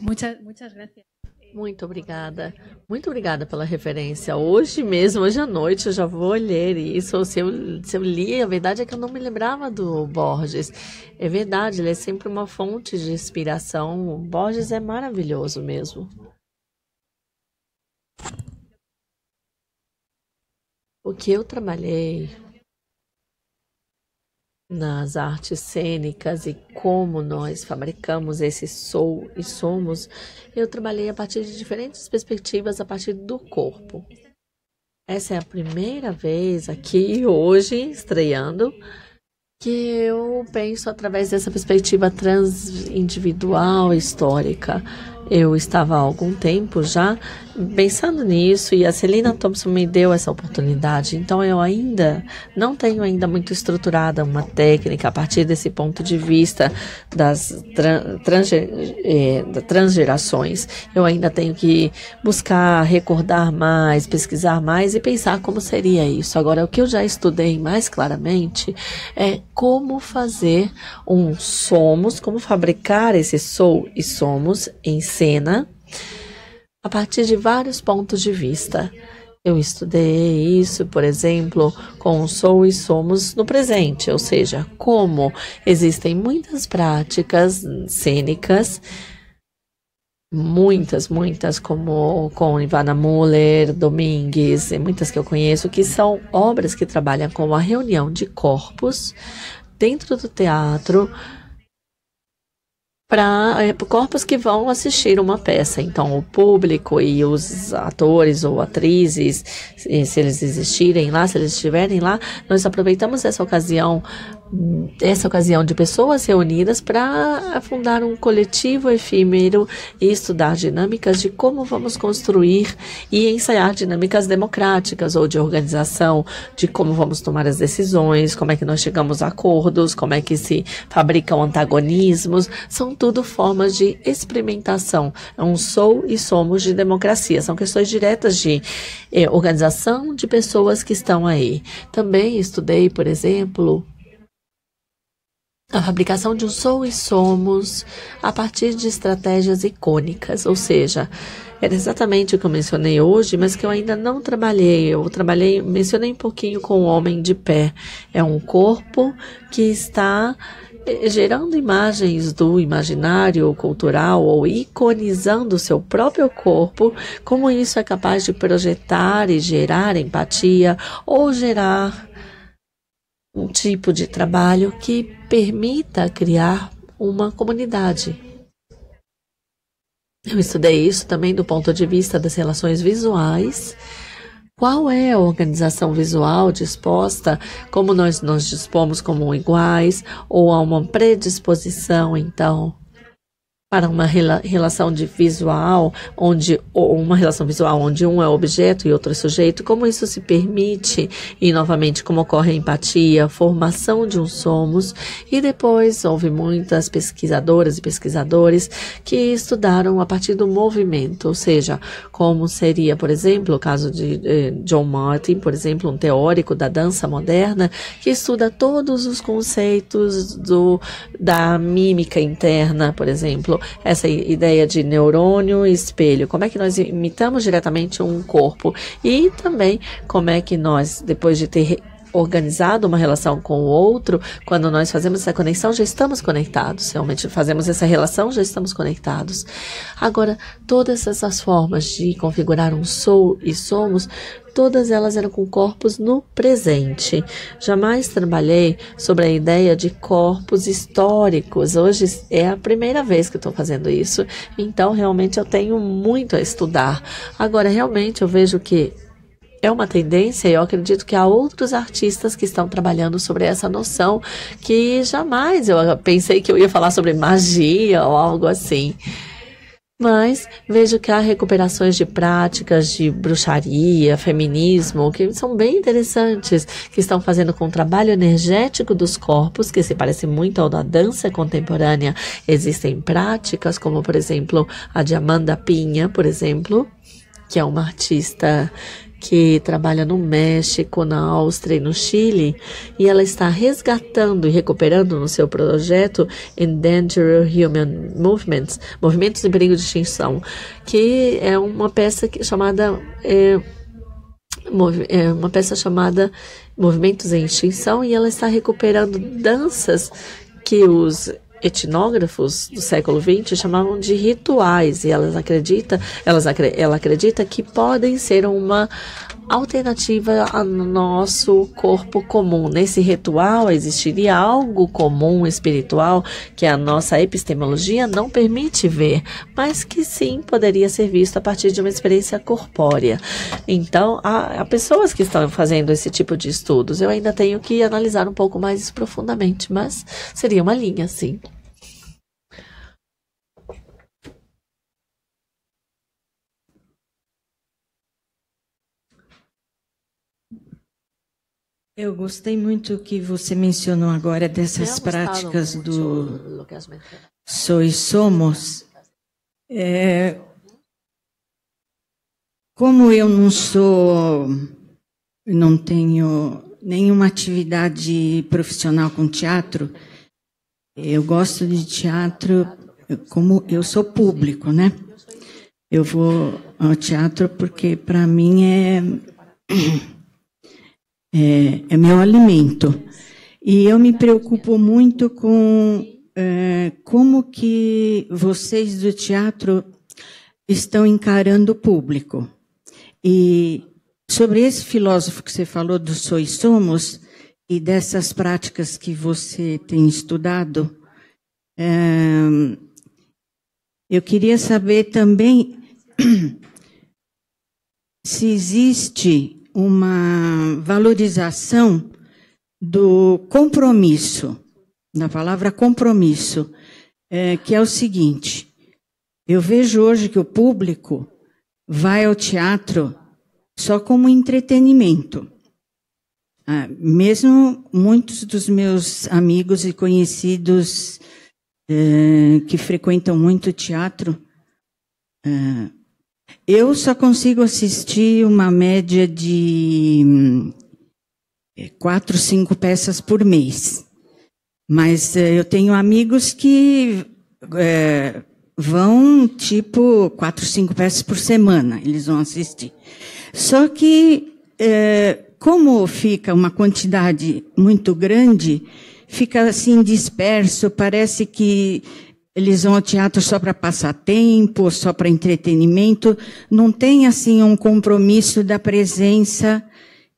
muitas gracias. Muito obrigada pela referência. Hoje mesmo, hoje à noite, eu já vou ler isso. Se eu li, a verdade é que eu não me lembrava do Borges. É verdade, ele é sempre uma fonte de inspiração. O Borges é maravilhoso mesmo. O que eu trabalhei nas artes cênicas e como nós fabricamos esse sou e somos, eu trabalhei a partir de diferentes perspectivas, a partir do corpo. Essa é a primeira vez aqui, hoje, estreando, que eu penso através dessa perspectiva transindividual histórica. Eu estava há algum tempo já pensando nisso e a Celina Thompson me deu essa oportunidade. Então eu ainda não tenho muito estruturada uma técnica a partir desse ponto de vista das transgerações. Eu ainda tenho que buscar, recordar mais, pesquisar mais e pensar como seria isso. Agora, o que eu já estudei mais claramente é como fazer um somos, como fabricar esse sou e somos em cena a partir de vários pontos de vista. Eu estudei isso, por exemplo, com o sou e somos no presente, ou seja, como existem muitas práticas cênicas, muitas, como com Ivana Muller, Domingues, e muitas que eu conheço, que são obras que trabalham com a reunião de corpos dentro do teatro, para corpos que vão assistir uma peça. Então, o público e os atores ou atrizes, se eles existirem lá, se eles estiverem lá, nós aproveitamos essa ocasião essa ocasião de pessoas reunidas para fundar um coletivo efímero e estudar dinâmicas de como vamos construir e ensaiar dinâmicas democráticas ou de organização, de como vamos tomar as decisões, como é que nós chegamos a acordos, como é que se fabricam antagonismos. São tudo formas de experimentação. É um sou e somos de democracia. São questões diretas de organização de pessoas que estão aí. Também estudei, por exemplo, a fabricação de um sou e somos a partir de estratégias icônicas, ou seja, era exatamente o que eu mencionei hoje, mas que eu ainda não trabalhei. Mencionei um pouquinho com o homem de pé. É um corpo que está gerando imagens do imaginário cultural ou iconizando o seu próprio corpo, como isso é capaz de projetar e gerar empatia ou gerar um tipo de trabalho que permita criar uma comunidade. Eu estudei isso também do ponto de vista das relações visuais. Qual é a organização visual disposta, como nós nos dispomos como iguais, ou há uma predisposição, então, para uma relação visual, onde um é objeto e outro é sujeito, como isso se permite, e novamente como ocorre a empatia, a formação de um somos, e depois houve muitas pesquisadoras e pesquisadores que estudaram a partir do movimento, ou seja, como seria, por exemplo, o caso de John Martin, por exemplo, um teórico da dança moderna, que estuda todos os conceitos da mímica interna, por exemplo, essa ideia de neurônio e espelho, como é que nós imitamos diretamente um corpo e também como é que nós, depois de ter organizado uma relação com o outro, quando nós fazemos essa conexão, já estamos conectados, realmente fazemos essa relação, já estamos conectados. Agora, todas essas formas de configurar um sou e somos, todas elas eram com corpos no presente. Jamais trabalhei sobre a ideia de corpos históricos. Hoje é a primeira vez que eu estou fazendo isso, então realmente eu tenho muito a estudar. Agora, realmente eu vejo que é uma tendência e eu acredito que há outros artistas que estão trabalhando sobre essa noção que jamais eu pensei que eu ia falar sobre magia ou algo assim. Mas vejo que há recuperações de práticas de bruxaria, feminismo, que são bem interessantes, que estão fazendo com o trabalho energético dos corpos, que se parece muito ao da dança contemporânea. Existem práticas como, por exemplo, a de Amanda Pinha, por exemplo, que é uma artista que trabalha no México, na Áustria e no Chile, e ela está resgatando e recuperando no seu projeto Endangered Human Movements, Movimentos em Perigo de Extinção, que é uma peça chamada Movimentos em Extinção, e ela está recuperando danças que os etnógrafos do século XX chamavam de rituais, e ela acredita que podem ser uma alternativa ao nosso corpo comum. Nesse ritual existiria algo comum espiritual que a nossa epistemologia não permite ver, mas que sim poderia ser visto a partir de uma experiência corpórea. Então, há pessoas que estão fazendo esse tipo de estudos. Eu ainda tenho que analisar um pouco mais profundamente, mas seria uma linha, sim. Eu gostei muito que você mencionou agora dessas práticas do sou e somos. Como eu não tenho nenhuma atividade profissional com teatro, eu gosto de teatro como eu sou público, né? Eu vou ao teatro porque para mim é meu alimento. E eu me preocupo muito com como que vocês do teatro estão encarando o público. E sobre esse filósofo que você falou do sou e somos, e dessas práticas que você tem estudado, eu queria saber também se existe uma valorização do compromisso, da palavra compromisso, que é o seguinte: eu vejo hoje que o público vai ao teatro só como entretenimento. Mesmo muitos dos meus amigos e conhecidos que frequentam muito teatro, eu só consigo assistir uma média de 4, 5 peças por mês. Mas eu tenho amigos que vão, tipo, 4, 5 peças por semana, eles vão assistir. Só que, como fica uma quantidade muito grande, fica assim disperso, parece que eles vão ao teatro só para passar tempo, só para entretenimento, não tem assim um compromisso da presença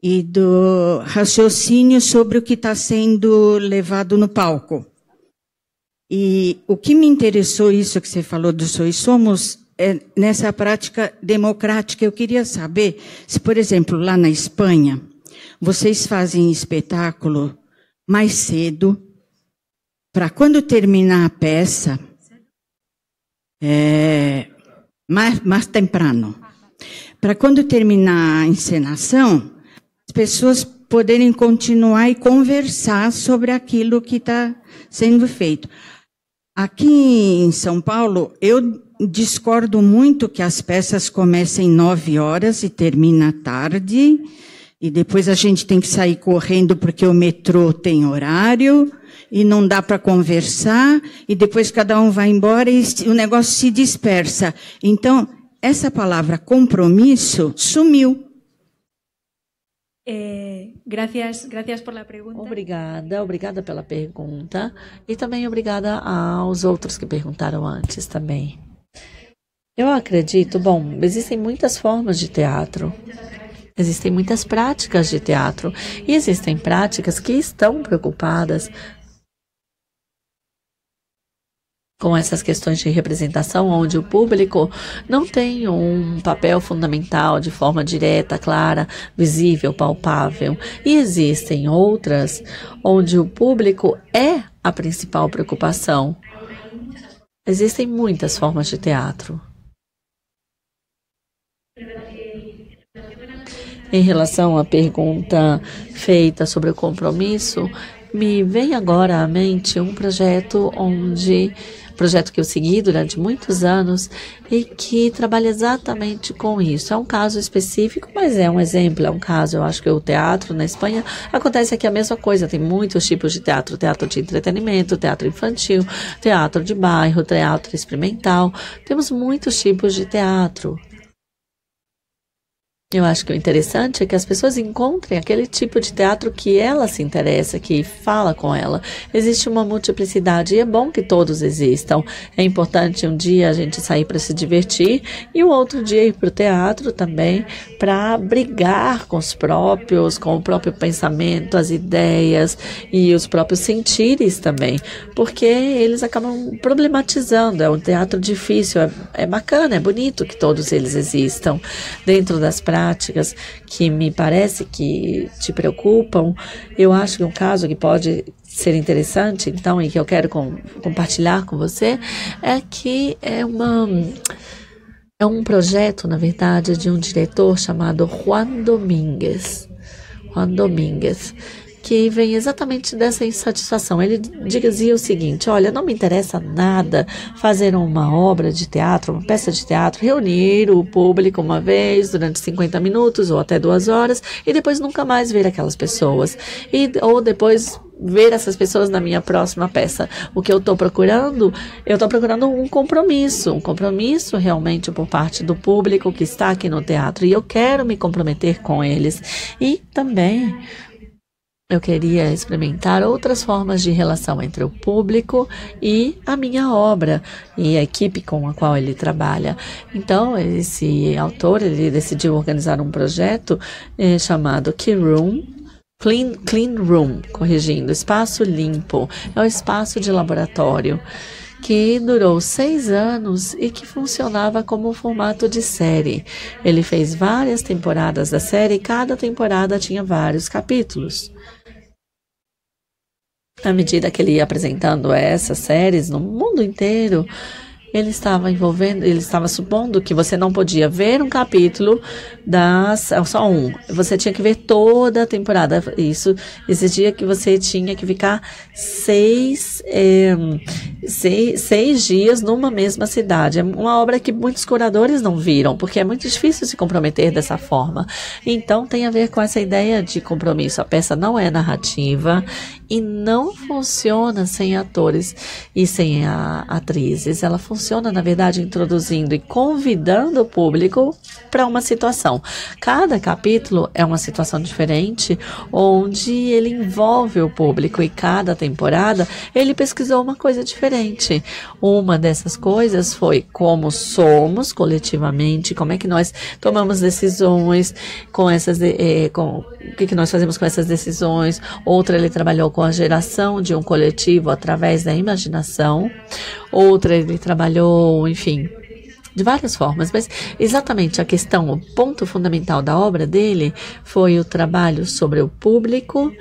e do raciocínio sobre o que está sendo levado no palco. E o que me interessou, isso que você falou do Sois Somos, nessa prática democrática. Eu queria saber se, por exemplo, lá na Espanha, vocês fazem espetáculo mais cedo, para quando terminar a peça, mais temprano, para quando terminar a encenação, as pessoas poderem continuar e conversar sobre aquilo que está sendo feito. Aqui em São Paulo, eu discordo muito que as peças comecem 9 horas e terminam tarde, e depois a gente tem que sair correndo porque o metrô tem horário, e não dá para conversar, e depois cada um vai embora e o negócio se dispersa. Então, essa palavra compromisso sumiu. Gracias por la pregunta. Obrigada pela pergunta e também obrigada aos outros que perguntaram antes também. Eu acredito, existem muitas formas de teatro, existem muitas práticas de teatro e existem práticas que estão preocupadas com essas questões de representação, onde o público não tem um papel fundamental de forma direta, clara, visível, palpável. E existem outras onde o público é a principal preocupação. Existem muitas formas de teatro. Em relação à pergunta feita sobre o compromisso, me vem agora à mente um projeto que eu segui durante muitos anos e que trabalha exatamente com isso. É um caso específico, mas é um exemplo, é um caso. Eu acho que o teatro na Espanha acontece aqui a mesma coisa. Tem muitos tipos de teatro: teatro de entretenimento, teatro infantil, teatro de bairro, teatro experimental. Temos muitos tipos de teatro. Eu acho que o interessante é que as pessoas encontrem aquele tipo de teatro que ela se interessa, que fala com ela. Existe uma multiplicidade e é bom que todos existam. É importante um dia a gente sair para se divertir e o outro dia ir para o teatro também para brigar com o próprio pensamento, as ideias e os próprios sentires também, porque eles acabam problematizando. É um teatro difícil, é bacana, é bonito que todos eles existam. Dentro das práticas que me parece que te preocupam, eu acho que um caso que pode ser interessante, então, e que eu quero compartilhar com você, é que é um projeto, na verdade, de um diretor chamado Juan Domingues, que vem exatamente dessa insatisfação. Ele dizia o seguinte: olha, não me interessa nada fazer uma obra de teatro, uma peça de teatro, reunir o público uma vez durante 50 minutos ou até 2 horas e depois nunca mais ver aquelas pessoas. Ou depois ver essas pessoas na minha próxima peça. O que eu estou procurando um compromisso realmente por parte do público que está aqui no teatro, e eu quero me comprometer com eles. E também eu queria experimentar outras formas de relação entre o público e a minha obra e a equipe com a qual ele trabalha. Então, esse autor, ele decidiu organizar um projeto chamado Clean Room, Espaço Limpo. É um espaço de laboratório que durou 6 anos e que funcionava como um formato de série. Ele fez várias temporadas da série e cada temporada tinha vários capítulos. À medida que ele ia apresentando essas séries no mundo inteiro, ele estava supondo que você não podia ver um capítulo só um. Você tinha que ver toda a temporada. Isso exigia que você tinha que ficar 6 dias numa mesma cidade. É uma obra que muitos curadores não viram, porque é muito difícil se comprometer dessa forma. Então, tem a ver com essa ideia de compromisso. A peça não é narrativa e não funciona sem atores e sem atrizes. Ela funciona, na verdade, introduzindo e convidando o público para uma situação. Cada capítulo é uma situação diferente, onde ele envolve o público, e cada temporada ele pesquisou uma coisa diferente. Uma dessas coisas foi como somos coletivamente, como é que nós tomamos decisões o que nós fazemos com essas decisões. Outra, ele trabalhou com a geração de um coletivo através da imaginação. Outra, ele trabalhou, enfim, de várias formas, mas exatamente o ponto fundamental da obra dele foi o trabalho sobre o público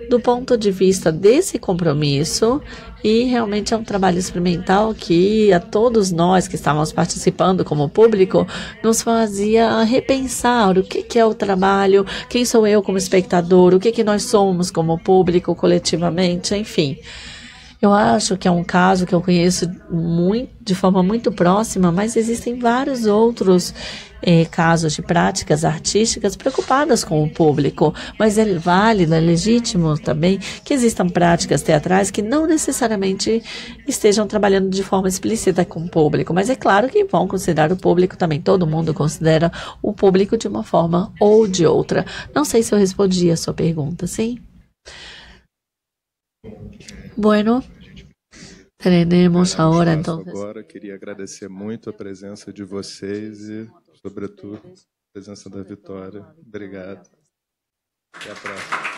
do ponto de vista desse compromisso, e realmente é um trabalho experimental que a todos nós que estávamos participando como público nos fazia repensar o que é o trabalho, quem sou eu como espectador, o que nós somos como público coletivamente, enfim. Eu acho que é um caso que eu conheço de forma muito próxima, mas existem vários outros casos de práticas artísticas preocupadas com o público, mas é válido, é legítimo também que existam práticas teatrais que não necessariamente estejam trabalhando de forma explícita com o público, mas é claro que vão considerar o público também. Todo mundo considera o público de uma forma ou de outra. Não sei se eu respondi a sua pergunta, sim? Bueno, teremos agora, então. Agora, queria agradecer muito a presença de vocês e, sobretudo, a presença da Vitória. Obrigado. Até a próxima.